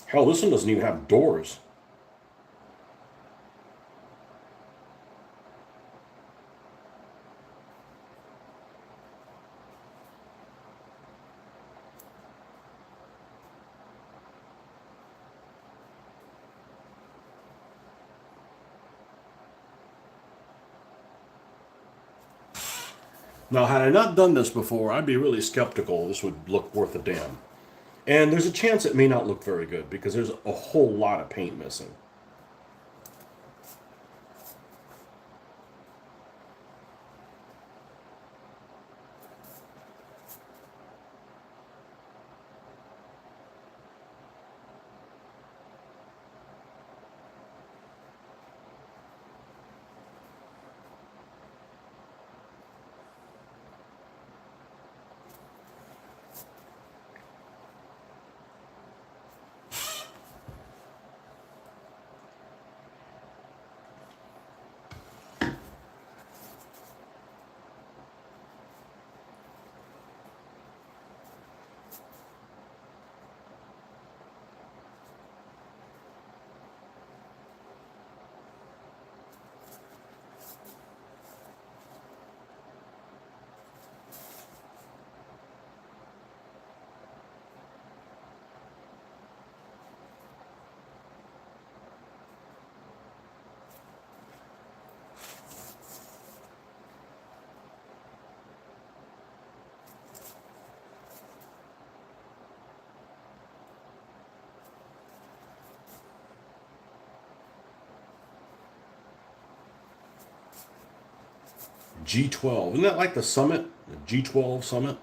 Hell, this one doesn't even have doors. Now, had I not done this before, I'd be really skeptical this would look worth a damn. And there's a chance it may not look very good because there's a whole lot of paint missing. G12. Isn't that like the Summit? The G12 Summit?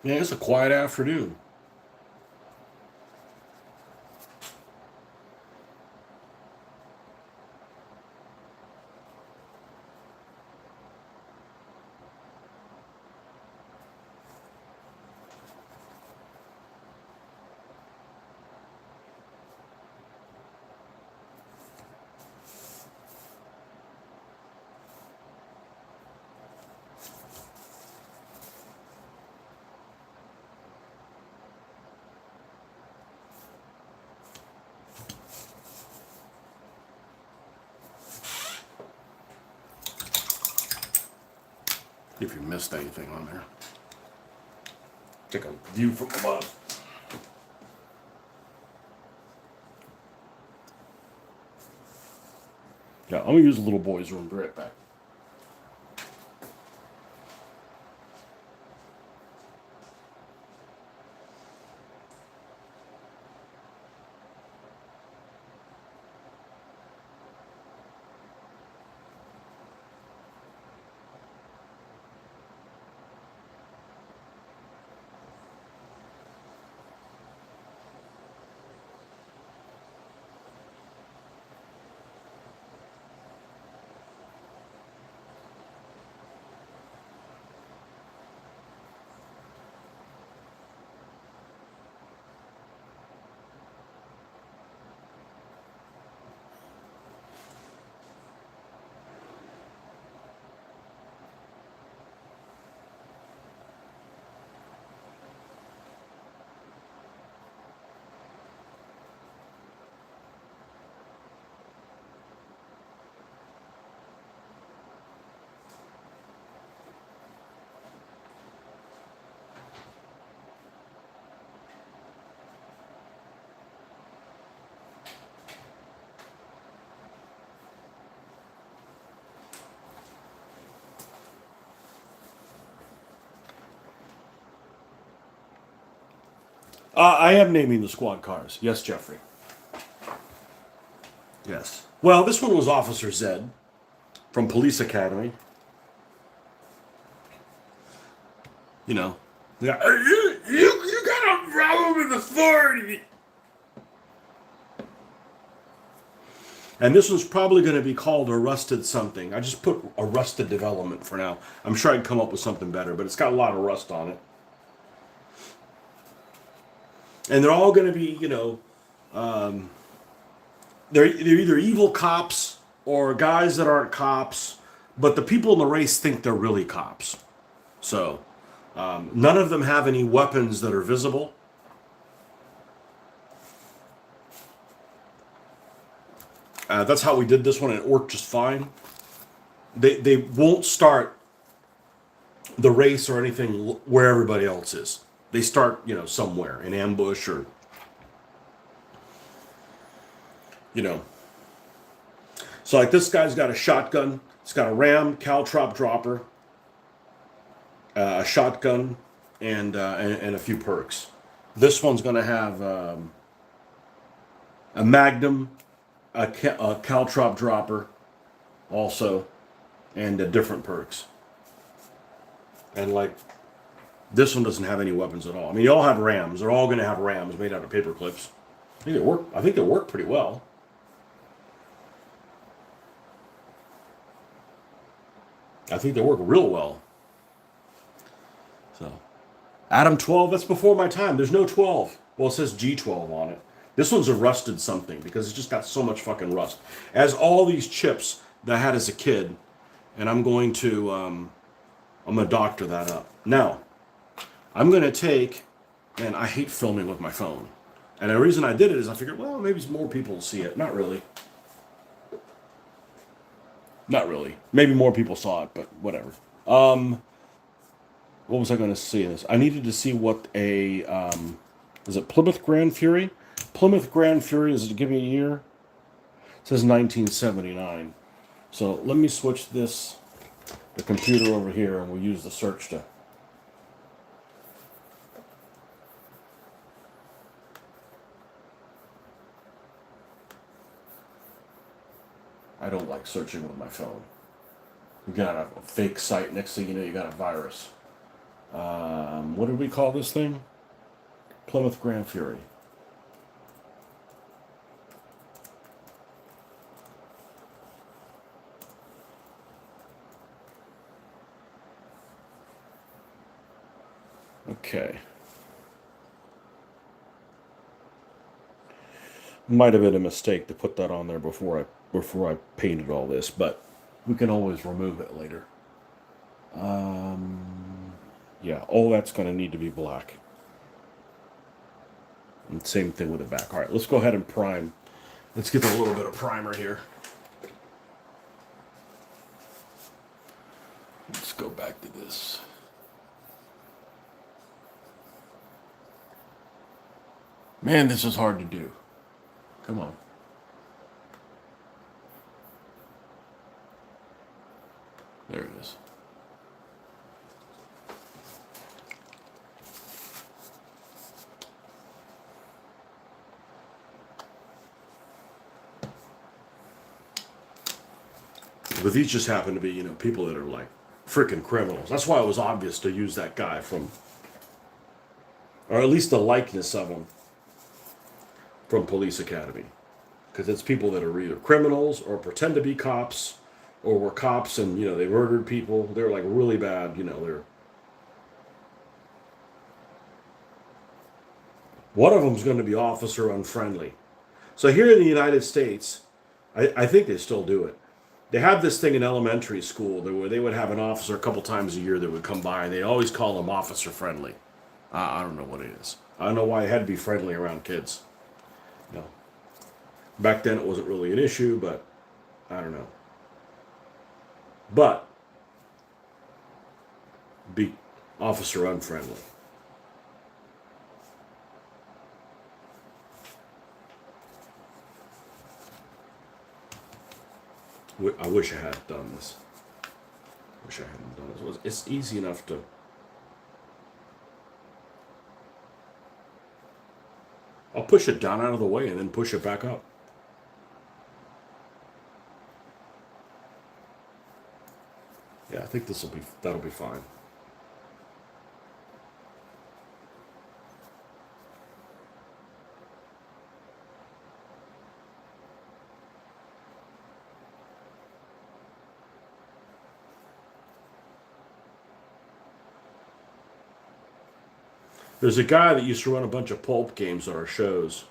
Yeah, it's a quiet afternoon. If you missed anything on there. Take a view from above. Yeah, I'm gonna use the little boy's room. Be right back. I am naming the squad cars. Yes, Jeffrey. Yes. Well, this one was Officer Zed from Police Academy. You know, yeah, you got a problem with authority. And this one's probably going to be called Arrested something. I just put Arrested Development for now. I'm sure I'd come up with something better, but it's got a lot of rust on it. And they're all going to be, they're either evil cops or guys that aren't cops, but the people in the race think they're really cops. So none of them have any weapons that are visible. That's how we did this one, and it worked just fine. They won't start the race or anything where everybody else is. They start, somewhere in ambush or, you know. So like this guy's got a shotgun. It's got a ram, caltrop dropper, a shotgun, and a few perks. This one's going to have a magnum, a caltrop dropper, also, and different perks. And like this one doesn't have any weapons at all. I mean, you all have rams. They're all going to have rams made out of paper clips. I think they work pretty well. I think they work real well. So, Adam 12, that's before my time. There's no 12. Well, it says G12 on it. This one's a rusted something because it's just got so much fucking rust. As all these chips that I had as a kid, and I'm going to doctor that up. Now, I'm going to take, and I hate filming with my phone. And the reason I did it is I figured, well, maybe more people will see it. Not really. Not really. Maybe more people saw it, but whatever. What was I going to see this? I needed to see what is it Plymouth Grand Fury? Plymouth Grand Fury, does it give me a year? It says 1979. So let me switch the computer over here, and we'll use the search to... I don't like searching with my phone. You got a fake site, next thing you know, you got a virus. What did we call this thing? Plymouth Grand Fury. Okay. Might have been a mistake to put that on there before I painted all this, but we can always remove it later. Yeah, all that's going to need to be black. And same thing with the back. All right, let's go ahead and prime. Let's get a little bit of primer here. Let's go back to this. Man, this is hard to do. Come on. There it is. But these just happen to be, people that are like freaking criminals. That's why it was obvious to use that guy from, or at least the likeness of him from Police Academy. Because it's people that are either criminals or pretend to be cops or were cops and, they murdered people. They're like really bad, they're. One of them's going to be officer unfriendly. So here in the United States, I think they still do it. They have this thing in elementary school where they would have an officer a couple times a year that would come by, and they always call him officer friendly. I don't know what it is. I don't know why it had to be friendly around kids. No. Back then it wasn't really an issue, but I don't know. But be officer unfriendly. I wish I had done this. Wish I hadn't done this. It's easy enough to. I'll push it down out of the way and then push it back up. Yeah, I think that'll be fine. There's a guy that used to run a bunch of pulp games at our shows,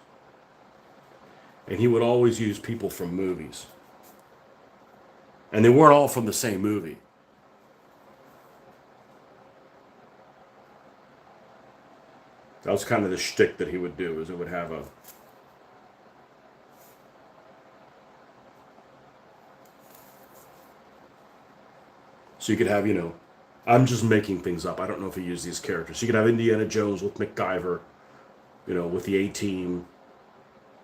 and he would always use people from movies. And they weren't all from the same movie. That was kind of the shtick that he would do, is it would have a. So you could have, I'm just making things up. I don't know if he used these characters. So you could have Indiana Jones with MacGyver, with the A-Team,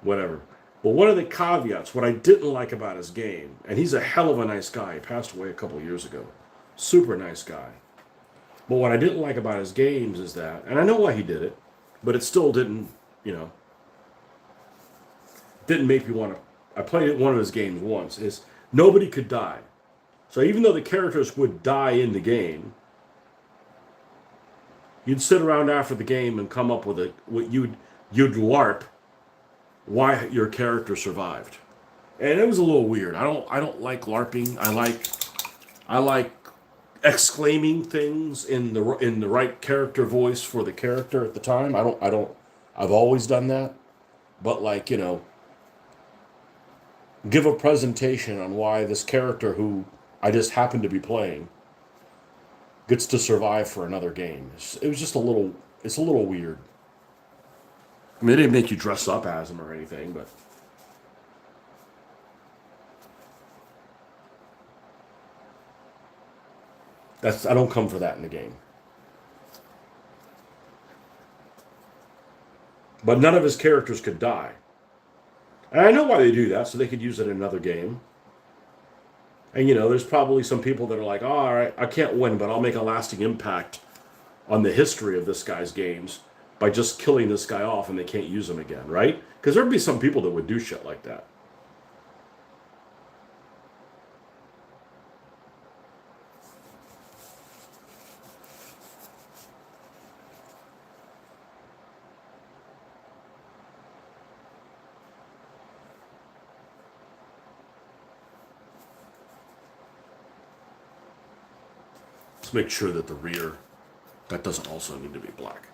whatever. But one of the caveats, what I didn't like about his game, and he's a hell of a nice guy. He passed away a couple of years ago. Super nice guy. But what I didn't like about his games is that, and I know why he did it, but it still didn't, didn't make me want to. I played one of his games once, is nobody could die. So even though the characters would die in the game, you'd sit around after the game and come up with what you'd LARP why your character survived. And it was a little weird. I don't like LARPing. I like exclaiming things in the right character voice for the character at the time. I've always done that. But give a presentation on why this character who I just happen to be playing gets to survive for another game. It was just it's a little weird. I mean, they didn't make you dress up as him or anything, but I don't come for that in the game. But none of his characters could die. And I know why they do that, so they could use it in another game. And there's probably some people that are like, oh, all right, I can't win, but I'll make a lasting impact on the history of this guy's games by just killing this guy off and they can't use him again, right? Because there'd be some people that would do shit like that. Let's make sure that the rear, that doesn't also need to be black.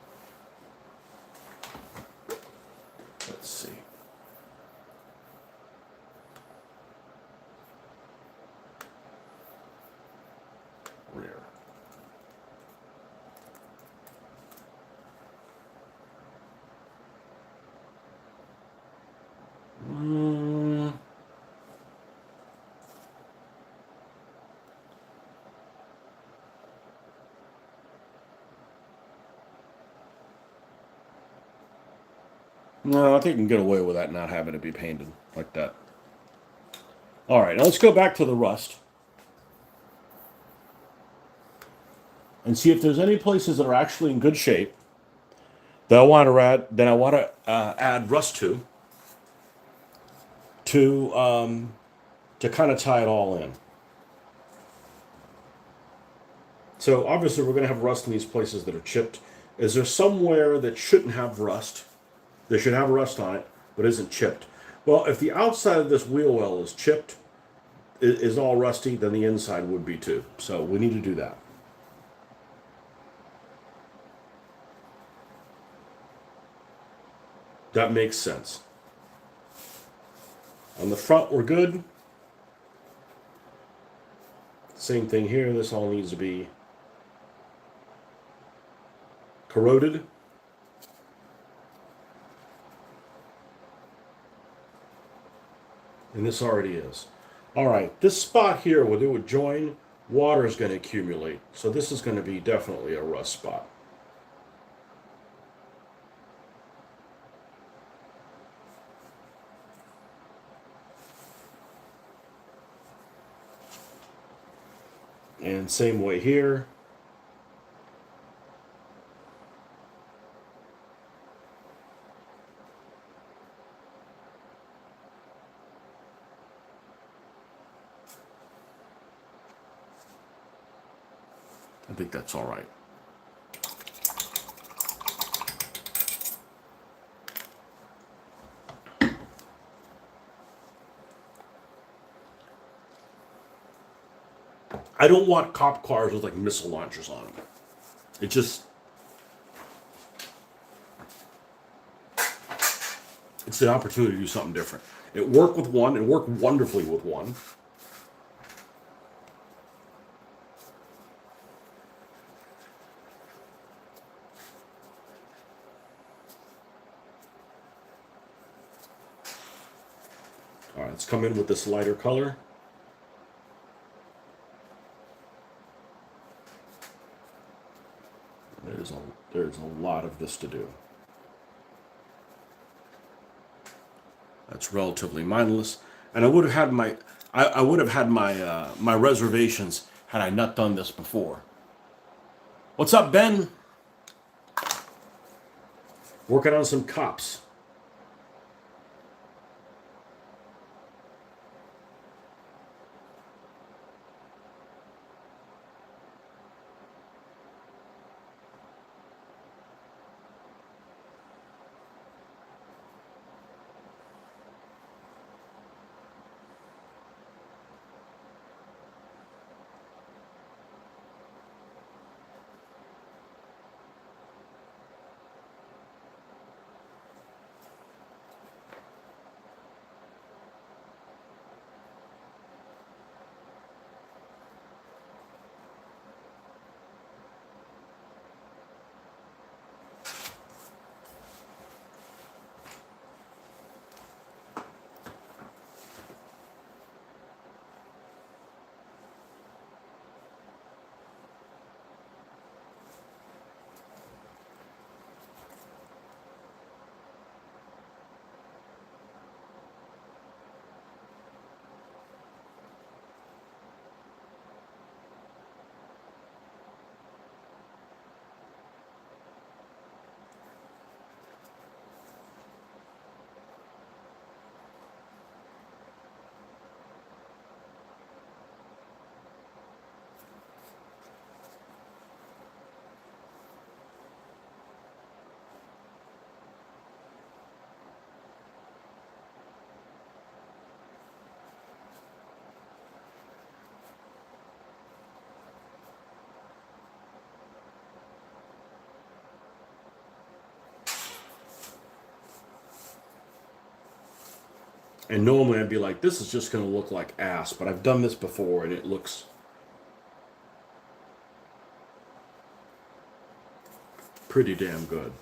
Let's see. Rear. No, I think we can get away with that not having it be painted like that. All right, now let's go back to the rust and see if there's any places that are actually in good shape that I want to add. Then I want to add rust to kind of tie it all in. So obviously we're going to have rust in these places that are chipped. Is there somewhere that shouldn't have rust? They should have rust on it, but isn't chipped. Well, if the outside of this wheel well is chipped, is all rusty, then the inside would be too. So we need to do that. That makes sense. On the front, we're good. Same thing here. This all needs to be corroded. And this already is. All right, this spot here where they would join, water is going to accumulate. So this is going to be definitely a rust spot. And same way here. I think that's all right. I don't want cop cars with like missile launchers on them. It just, it's the opportunity to do something different. It worked with one. It worked wonderfully with one. All right, let's come in with this lighter color. There's a lot of this to do. That's relatively mindless, and I would have had my reservations had I not done this before. What's up, Ben? Working on some cops. And normally I'd be like, this is just going to look like ass, but I've done this before and it looks pretty damn good.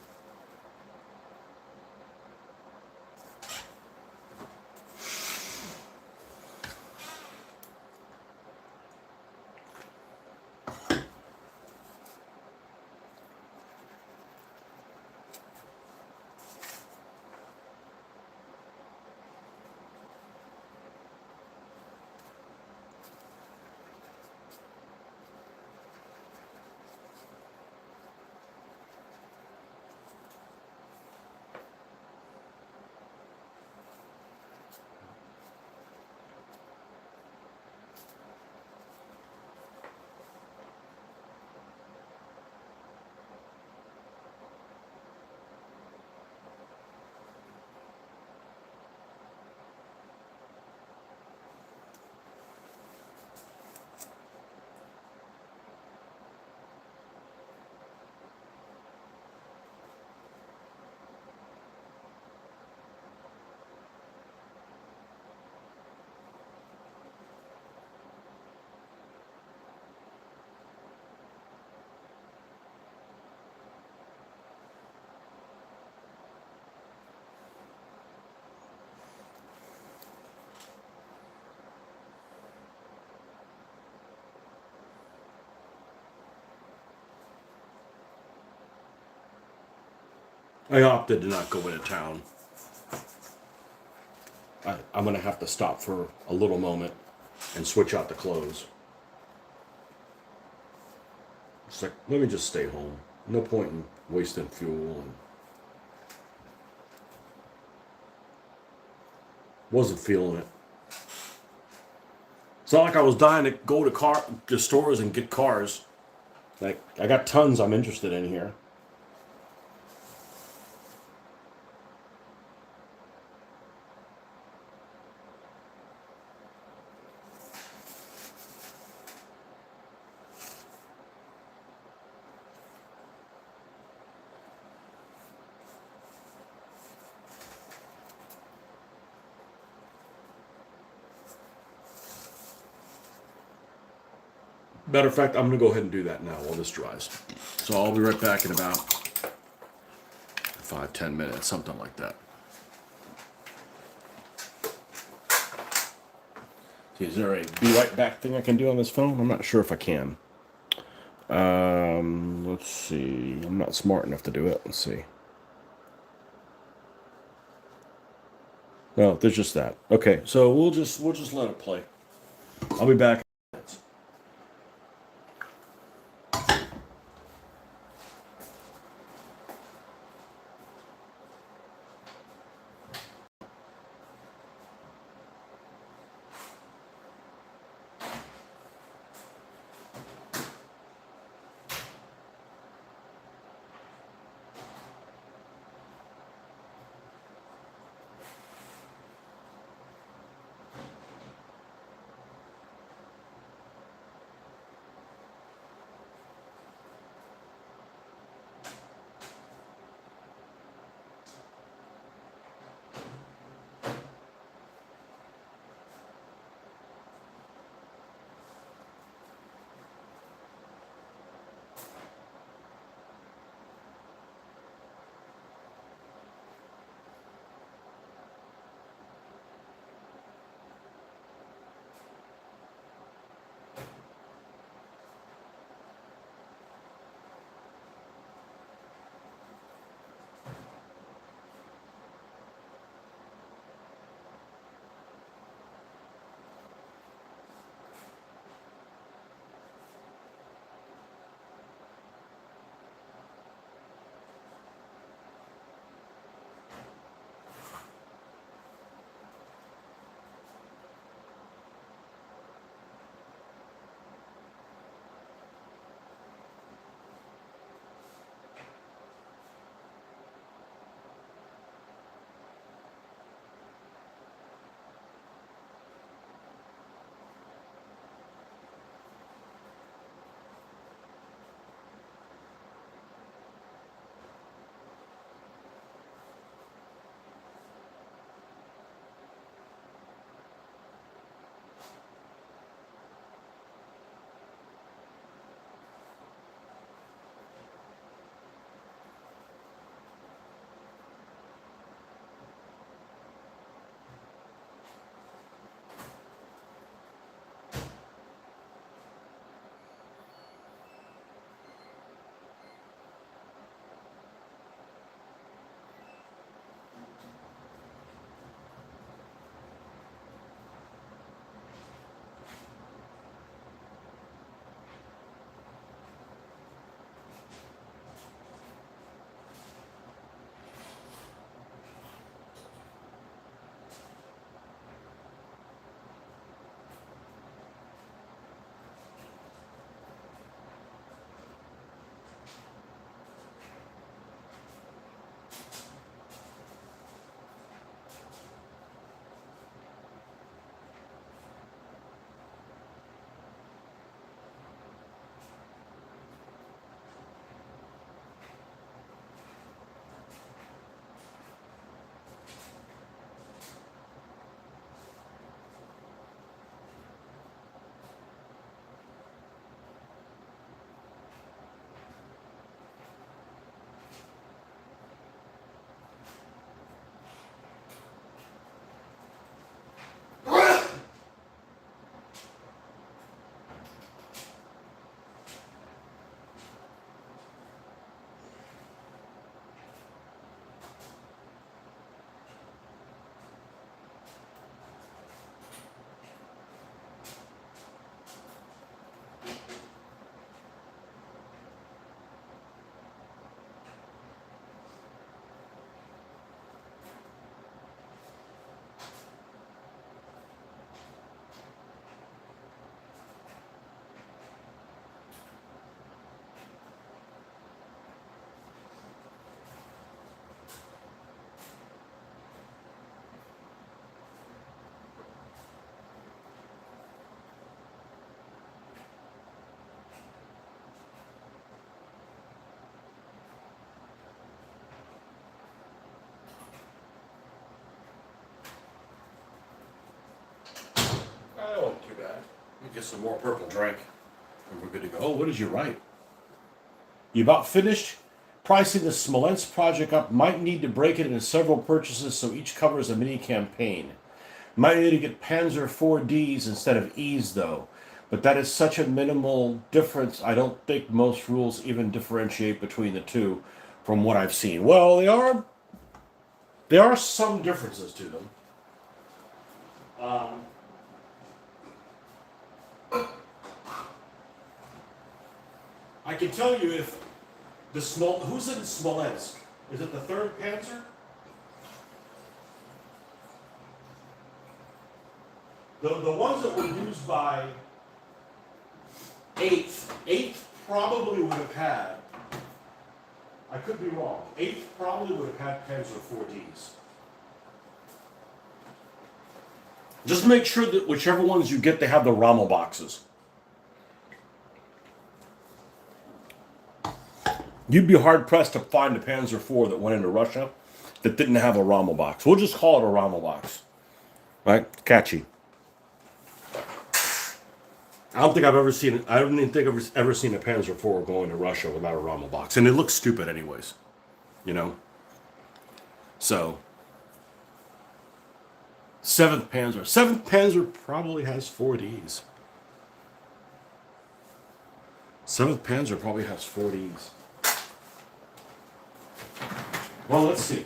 I opted to not go into town. I'm going to have to stop for a little moment and switch out the clothes. It's like, let me just stay home. No point in wasting fuel. And wasn't feeling it. It's not like I was dying to go to stores and get cars. Like, I got tons I'm interested in here. Matter of fact, I'm going to go ahead and do that now while this dries. So I'll be right back in about 5-10 minutes, something like that. See, is there a be right back thing I can do on this phone? I'm not sure if I can. Let's see. I'm not smart enough to do it. Let's see. No, there's just that. Okay, so we'll just let it play. I'll be back. Let me get some more purple drink. And we're good to go. Oh, what did you write? You about finished? Pricing the Smolensk project up. Might need to break it into several purchases so each covers a mini campaign. Might need to get Panzer 4Ds instead of Es though. But that is such a minimal difference. I don't think most rules even differentiate between the two from what I've seen. Well, there are some differences to them. I can tell you if who's in Smolensk? Is it the 3rd Panzer? The ones that were used by 8th probably would have had, I could be wrong, 8th probably would have had Panzer 4Ds. Just make sure that whichever ones you get, they have the Rommel boxes. You'd be hard-pressed to find a Panzer IV that went into Russia that didn't have a Rommel box. We'll just call it a Rommel box. Right? Catchy. I don't even think I've ever seen a Panzer IV going to Russia without a Rommel box. And it looks stupid anyways. You know? So, 7th Panzer. 7th Panzer probably has 4Ds. 7th Panzer probably has 4Ds. Well, let's see.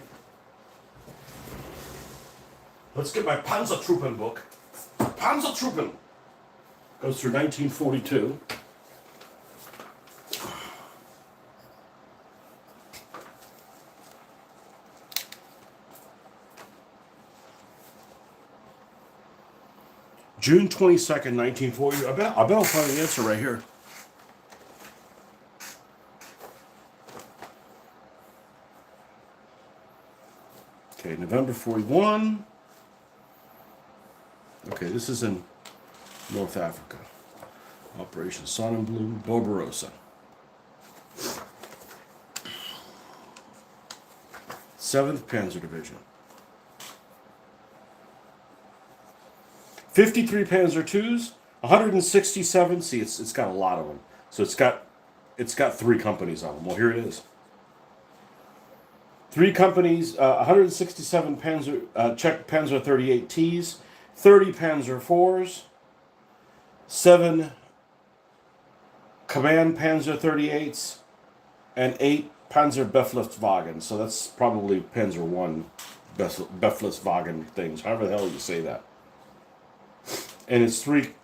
Let's get my Panzertruppen book. Panzertruppen goes through 1942. June 22nd, 1940. I bet I'll find the answer right here. Okay, November 41. Okay, this is in North Africa. Operation Sonnenblume, Barbarossa. 7th Panzer Division. 53 Panzer IIs, 167. See, it's got a lot of them. So it's got 3 companies on them. Well, here it is. 3 companies, 167 Czech Panzer 38Ts, 30 Panzer IVs, 7 Command Panzer 38s, and 8 Panzer Befehlswagen. So that's probably Panzer I Befehlswagen things, however the hell you say that. And it's three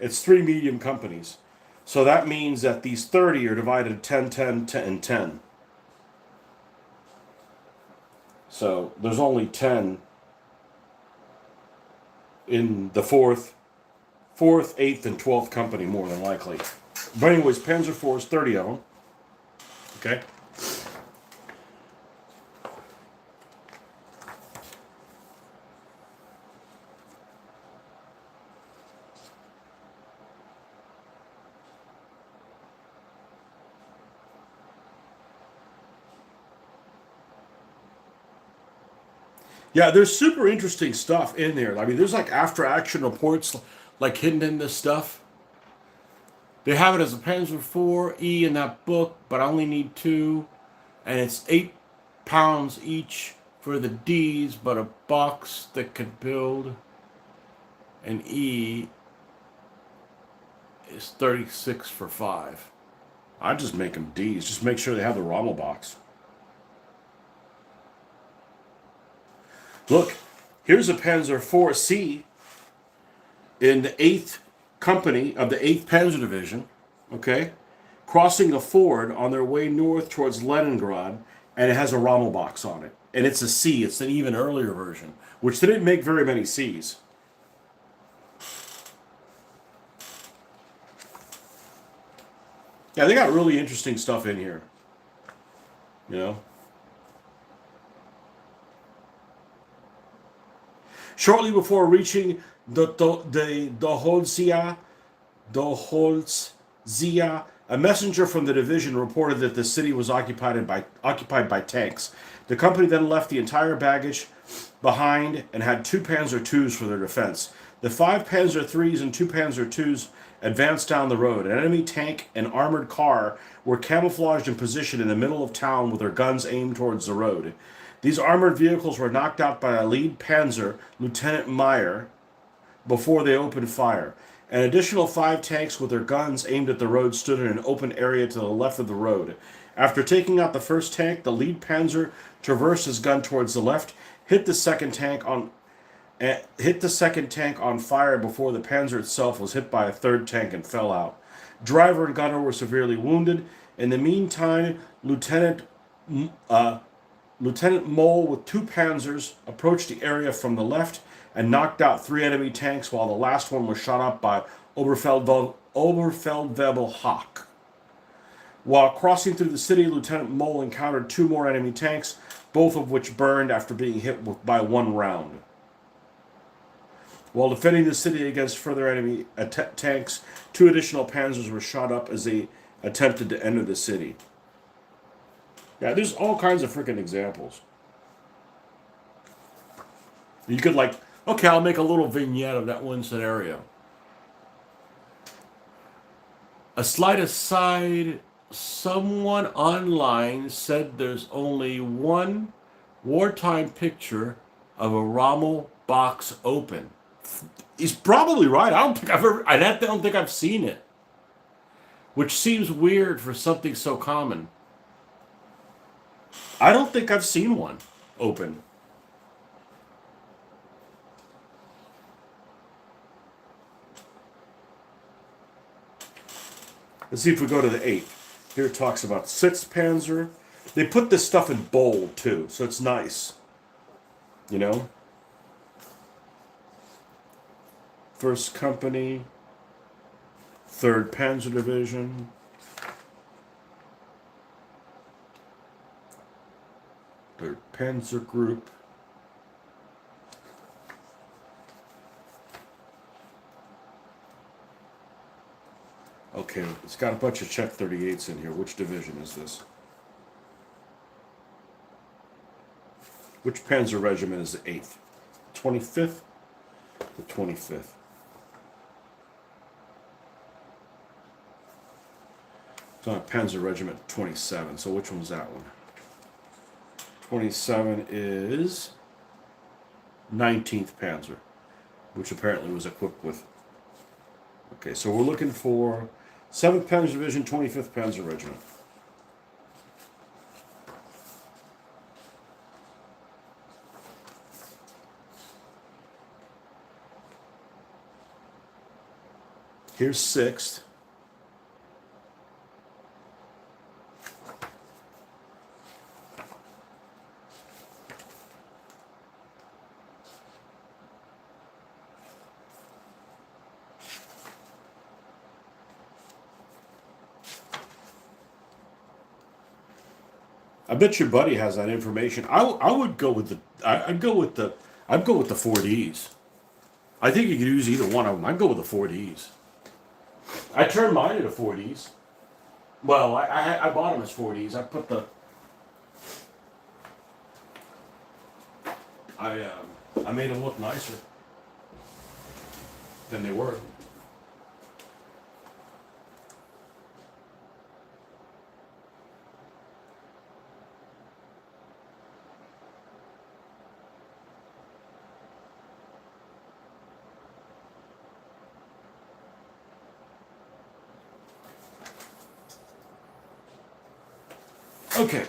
medium companies. So that means that these 30 are divided 10, 10, 10, and 10. So there's only 10 in the 4th, 8th, and 12th company, more than likely. But anyways, Panzer IVs, 30 of them. Okay. Yeah, there's super interesting stuff in there. I mean, there's like after action reports like hidden in this stuff. They have it as a Panzer IV-E in that book, but I only need 2. And it's £8 each for the Ds, but a box that could build an E is 36 for 5. I'd just make them Ds. Just make sure they have the Rommel box. Look, here's a Panzer IV-C in the 8th Company of the 8th Panzer Division, okay, crossing a ford on their way north towards Leningrad, and it has a Rommel box on it. And it's a C. It's an even earlier version, which they didn't make very many Cs. Yeah, they got really interesting stuff in here. You know? Shortly before reaching Doholzia, a messenger from the division reported that the city was occupied by tanks. The company then left the entire baggage behind and had 2 Panzer IIs for their defense. The 5 Panzer IIIs and 2 Panzer IIs advanced down the road. An enemy tank and armored car were camouflaged in position in the middle of town with their guns aimed towards the road. These armored vehicles were knocked out by a lead panzer, Lieutenant Meyer, before they opened fire. An additional 5 tanks with their guns aimed at the road stood in an open area to the left of the road. After taking out the first tank, the lead panzer traversed his gun towards the left, hit the second tank on fire before the Panzer itself was hit by a third tank and fell out. Driver and gunner were severely wounded. In the meantime, Lieutenant Mole with 2 Panzers approached the area from the left and knocked out 3 enemy tanks, while the last one was shot up by Oberfeldwebel Hawk. While crossing through the city, Lieutenant Mole encountered 2 more enemy tanks, both of which burned after being hit by 1 round. While defending the city against further enemy tanks, 2 additional panzers were shot up as they attempted to enter the city. Yeah, there's all kinds of freaking examples. You could okay, I'll make a little vignette of that one scenario. A slight aside, someone online said there's only one wartime picture of a Rommel box open. He's probably right. I don't think I've seen it. Which seems weird for something so common. I don't think I've seen one open. Let's see if we go to the 8th. Here it talks about 6th Panzer. They put this stuff in bold, too, so it's nice. You know? 1st Company, 3rd Panzer Division, 3rd Panzer Group, okay, it's got a bunch of Czech 38s in here. Which division is this? Which Panzer Regiment is the 8th? 25th? The 25th. It's on Panzer Regiment 27. So which one's that one? 27 is 19th Panzer, which apparently was equipped with. Okay, so we're looking for 7th Panzer Division, 25th Panzer Regiment. Here's 6th. I bet your buddy has that information. I would go with the I'd go with the 4Ds. I think you could use either one of them. I'd go with the 4Ds. I turned mine into 4Ds. Well, I bought them as 4Ds. I put the I made them look nicer than they were. Okay.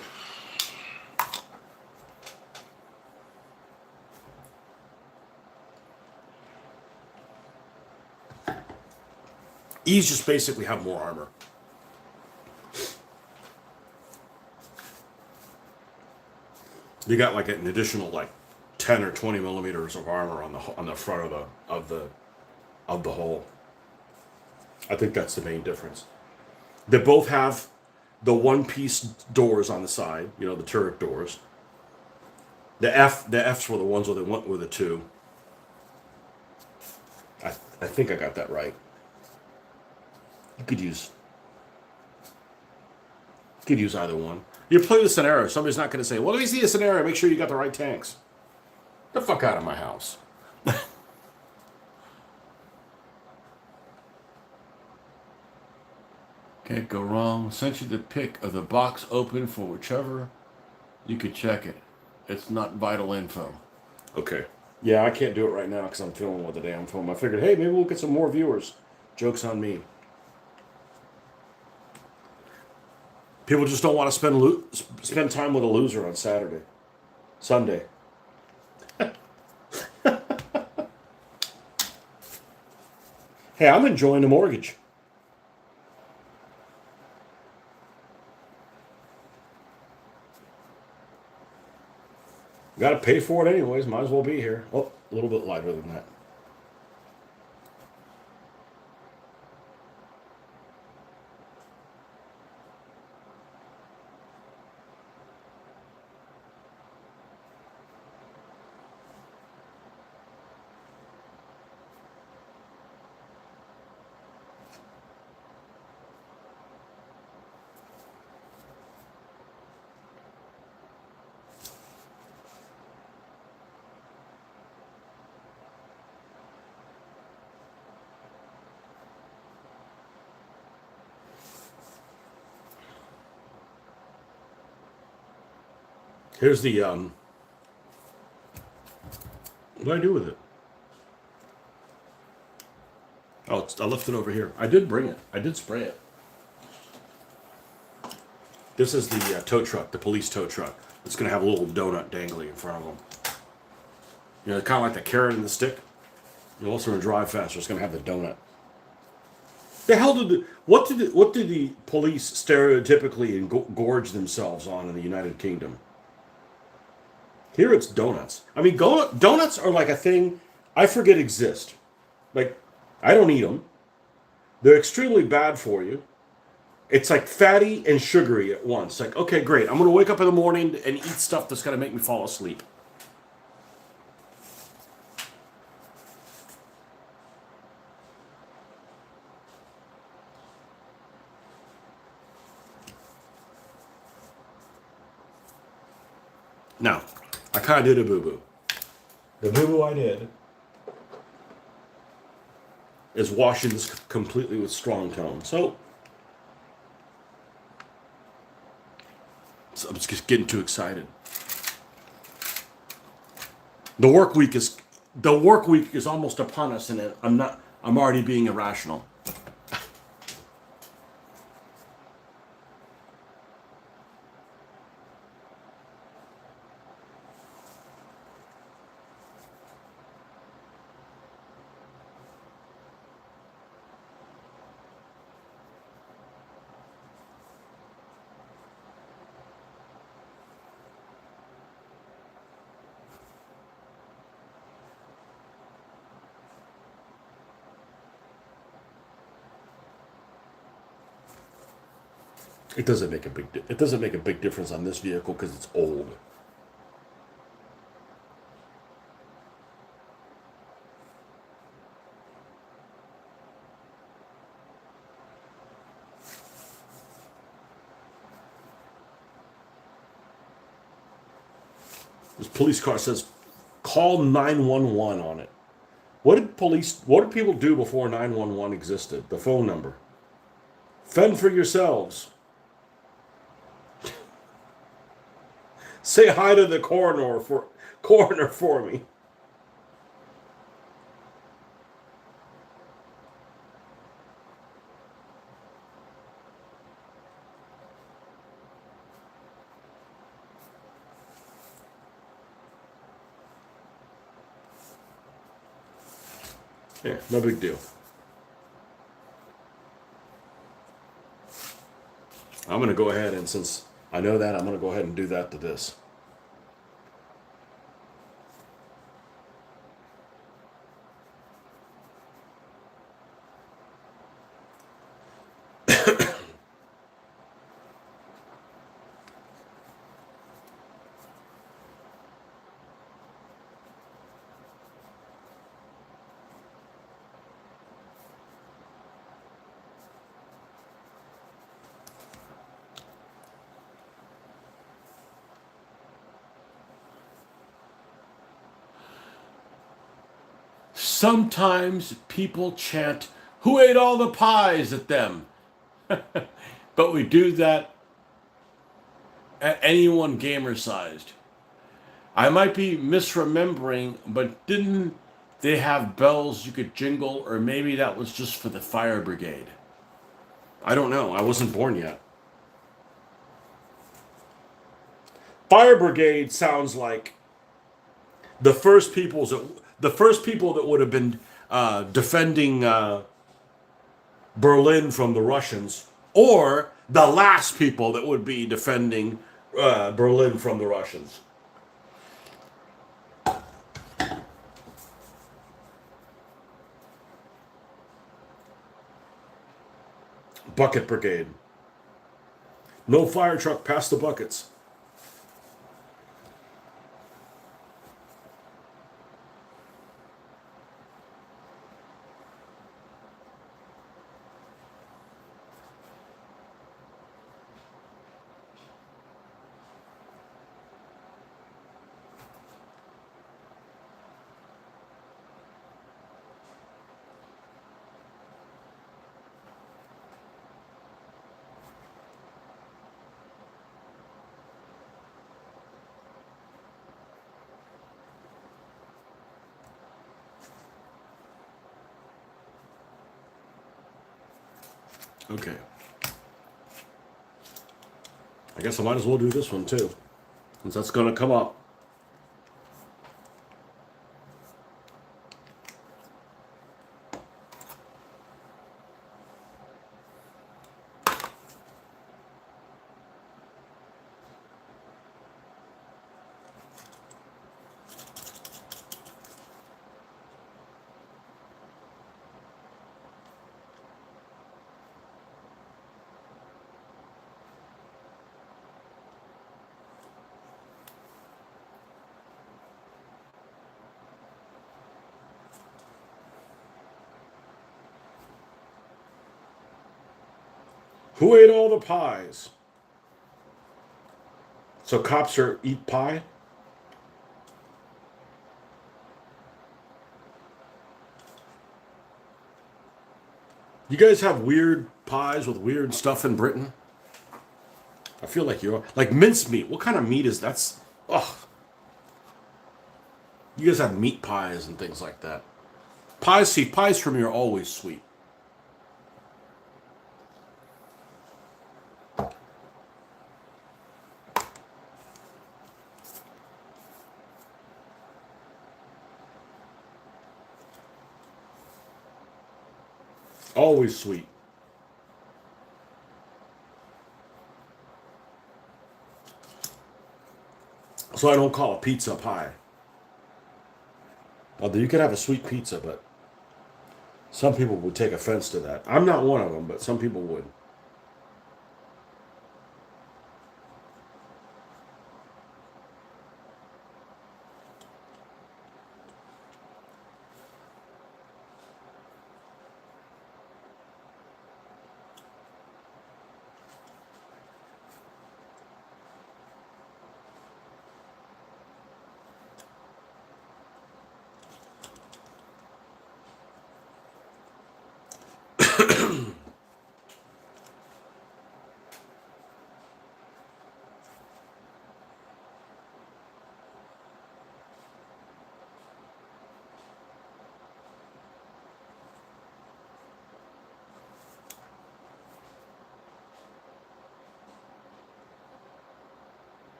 E's just basically have more armor. You got like an additional 10 or 20 millimeters of armor on the front of the hull. I think that's the main difference. They both have the one-piece doors on the side, the turret doors. The Fs were the ones where they went with the 2. I think I got that right. You could use either one. You play the scenario. Somebody's not going to say, well, let me see a scenario. Make sure you got the right tanks. Get the fuck out of my house. Can't go wrong. Sent you the pic of the box open for whichever. You could check it. It's not vital info. Okay. Yeah, I can't do it right now because I'm filming with the damn phone. I figured, hey, maybe we'll get some more viewers. Joke's on me. People just don't want to spend time with a loser on Sunday. Hey, I'm enjoying the mortgage. Got to pay for it anyways. Might as well be here. Oh, a little bit lighter than that. Here's the what do I do with it? Oh, I left it over here. I did bring it. I did spray it. This is the tow truck, the police tow truck. It's going to have a little donut dangling in front of them. You know, kind of like the carrot and the stick. You're also going to drive faster. It's going to have the donut. The hell what did the police stereotypically gorge themselves on in the United Kingdom? Here it's donuts. I mean, donuts are like a thing I forget exist. Like, I don't eat them. They're extremely bad for you. It's like fatty and sugary at once. Like, okay, great. I'm going to wake up in the morning and eat stuff that's going to make me fall asleep. Now, I kind of did a boo-boo. The boo-boo I did is washing this completely with strong tone. So I'm just getting too excited. The work week is almost upon us, and I'm already being irrational. It doesn't make a big difference on this vehicle because it's old. This police car says call 911 on it. What did people do before 911 existed? The phone number. Fend for yourselves. Say hi to the coroner for me. Yeah, no big deal. I'm going to go ahead and since I know that, I'm going to go ahead and do that to this. Sometimes people chant, "Who ate all the pies?" at them. But we do that at anyone gamer sized. I might be misremembering, but didn't they have bells you could jingle, or maybe that was just for the fire brigade? I don't know. I wasn't born yet. Fire brigade sounds like the first people that would have been defending Berlin from the Russians, or the last people that would be defending Berlin from the Russians. Bucket brigade. No fire truck past the buckets. Okay. I guess I might as well do this one too, since that's going to come up. Who ate all the pies? So cops are eat pie? You guys have weird pies with weird stuff in Britain? I feel like you're like mincemeat. What kind of meat is that's? Ugh. You guys have meat pies and things like that. Pies, see, pies for me are always sweet. Always sweet. So I don't call a pizza pie. Although you could have a sweet pizza, but some people would take offense to that. I'm not one of them, but some people would.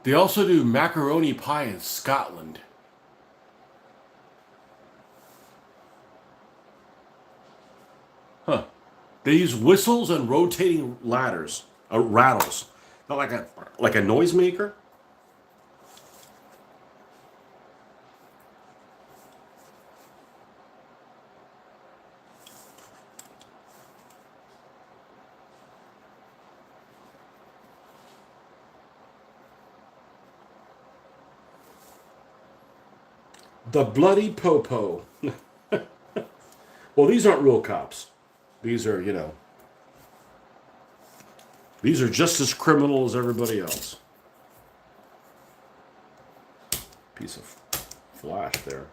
They also do macaroni pie in Scotland. Huh. They use whistles and rotating rattles. Not like a noisemaker. The bloody popo. Well, these aren't real cops. These are, these are just as criminal as everybody else. Piece of flash there.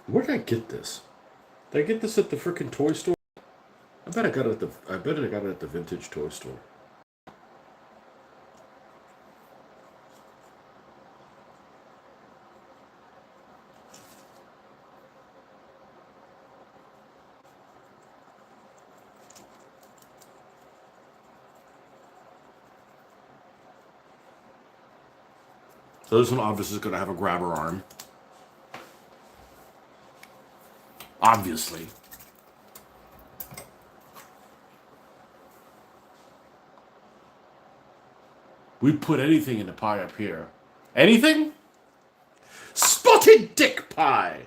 Where did I get this? Did I get this at the freaking toy store? I bet I got it at the vintage toy store. So this one obviously is going to have a grabber arm. Obviously. We put anything in the pie up here. Anything? Spotted dick pie!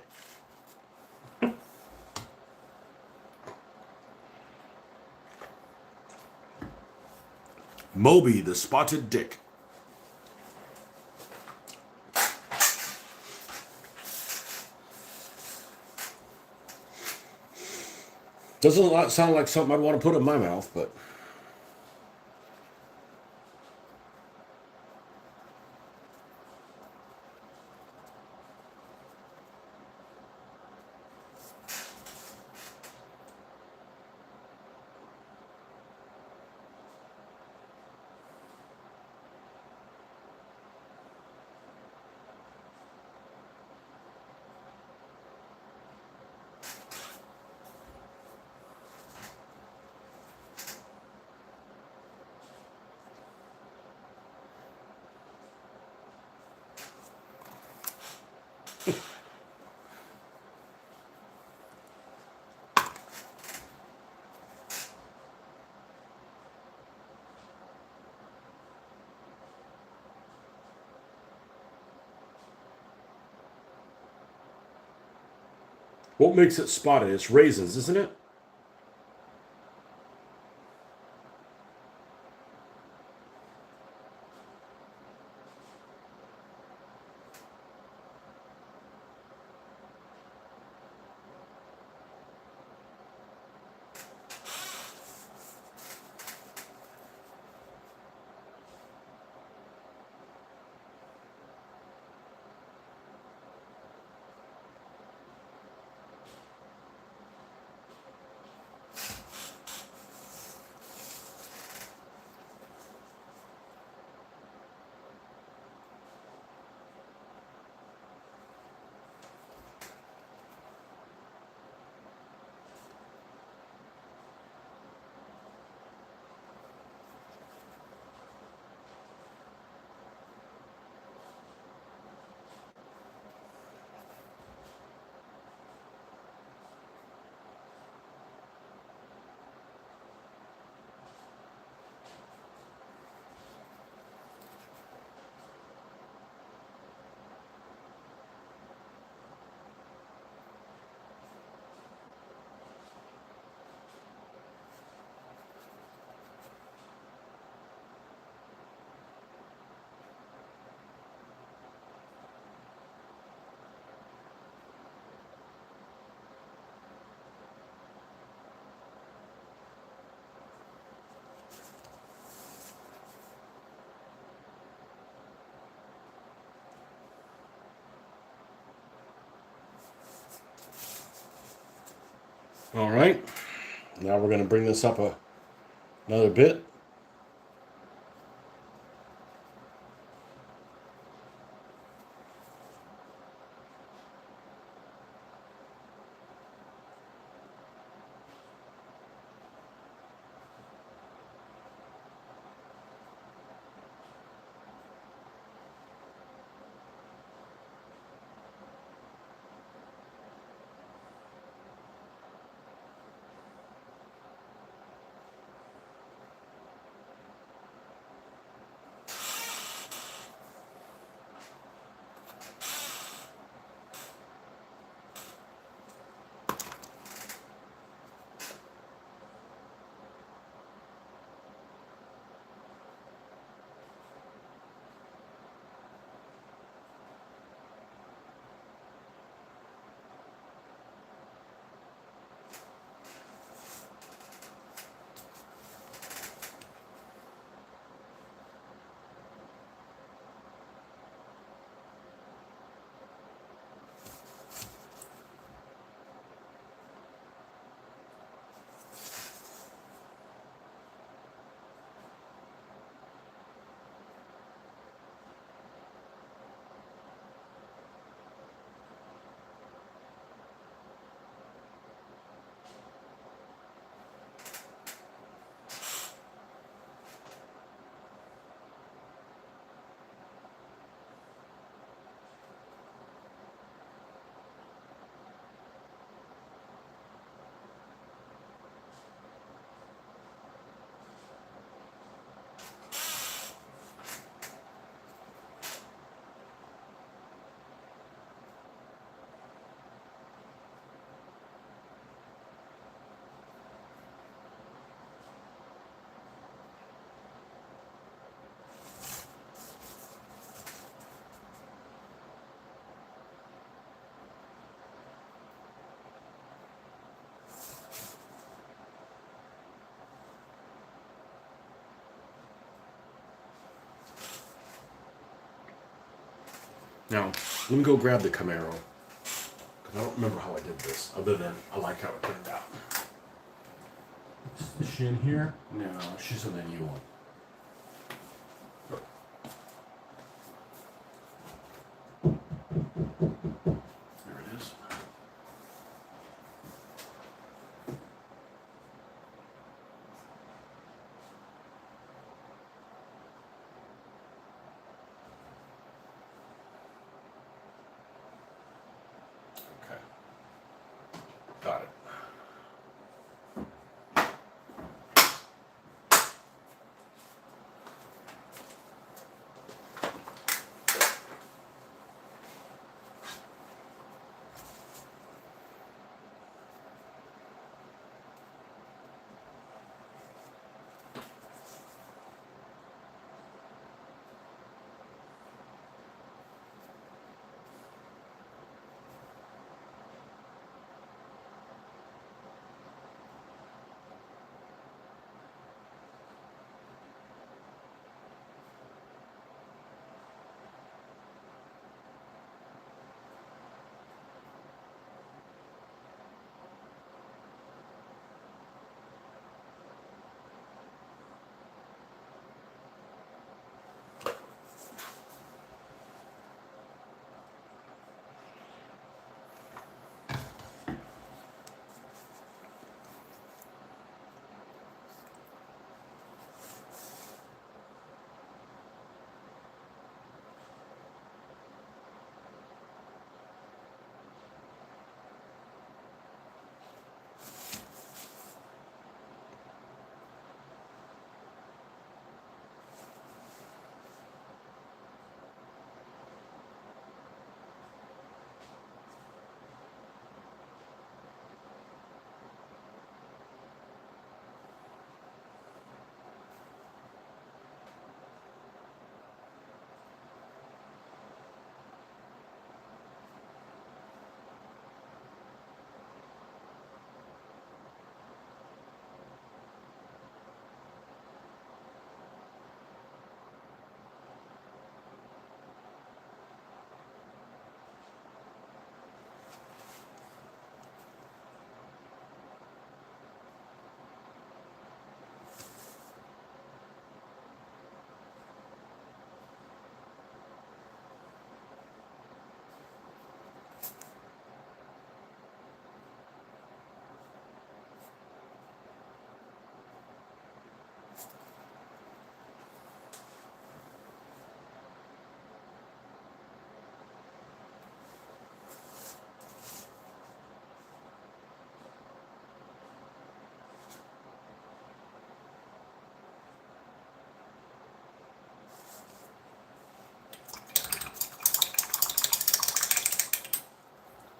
Moby the spotted dick. Doesn't sound like something I'd want to put in my mouth, but... What makes it spotted? It's raisins, isn't it? All right. Now we're going to bring this up another bit. Now, let me go grab the Camaro. Because I don't remember how I did this, other than I like how it turned out. Is she in here? No, she's in the new one. There it is. Okay. Got it.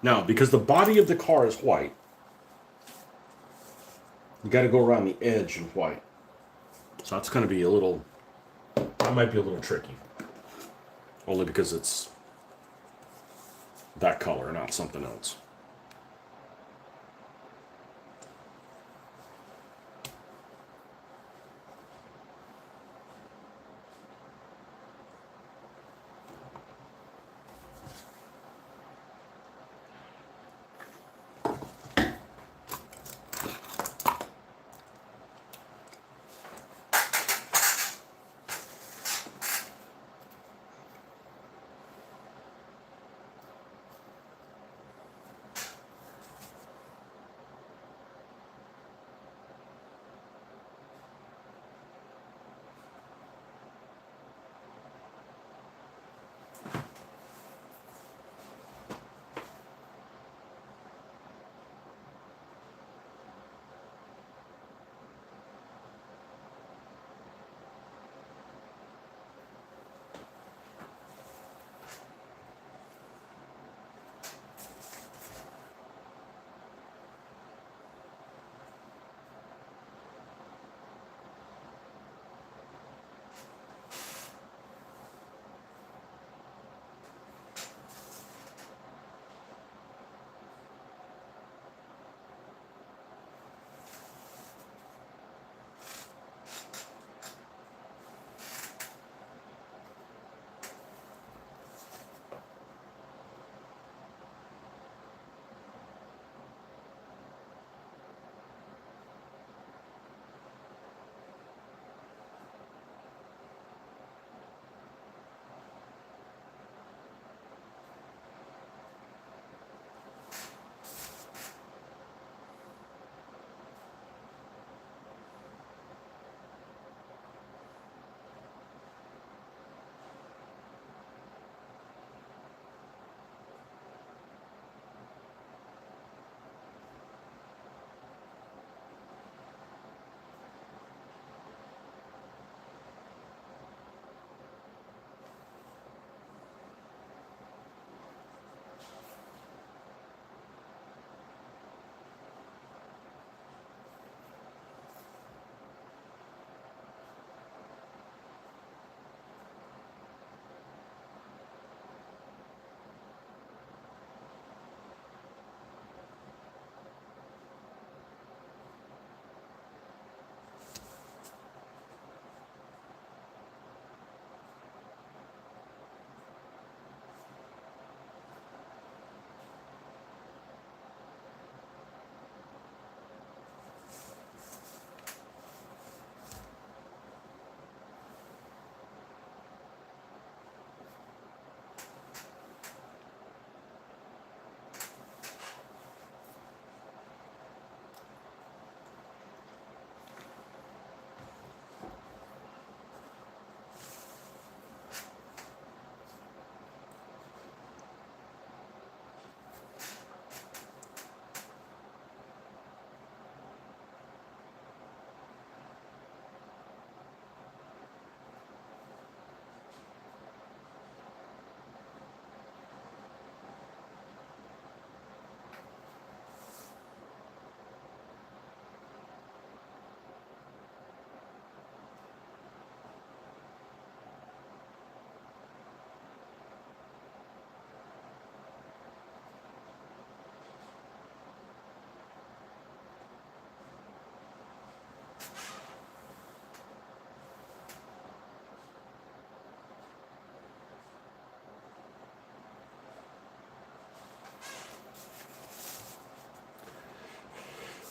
Now, because the body of the car is white, you got to go around the edge in white. So that's going to be a little, that might be a little tricky. Only because it's that color, not something else.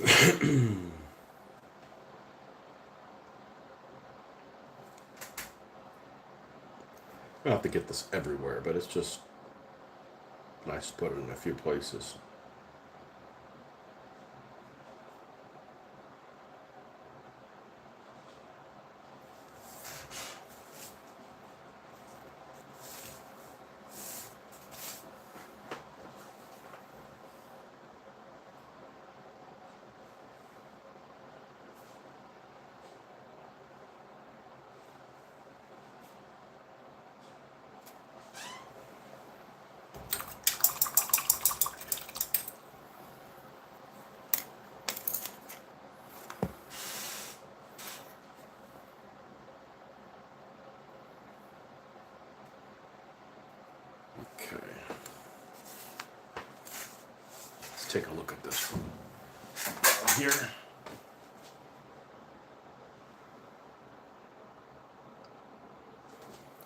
I don't have to get this everywhere, but it's just nice to put it in a few places. Okay. Let's take a look at this one here.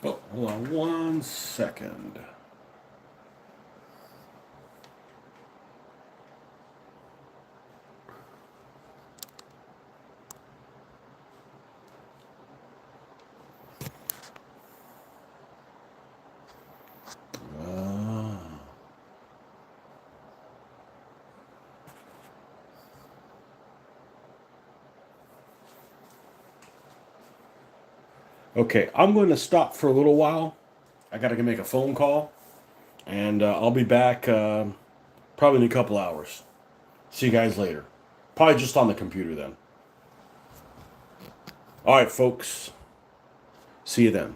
Oh, hold on 1 second. Okay, I'm going to stop for a little while. I got to make a phone call, and I'll be back probably in a couple hours. See you guys later. Probably just on the computer then. All right, folks. See you then.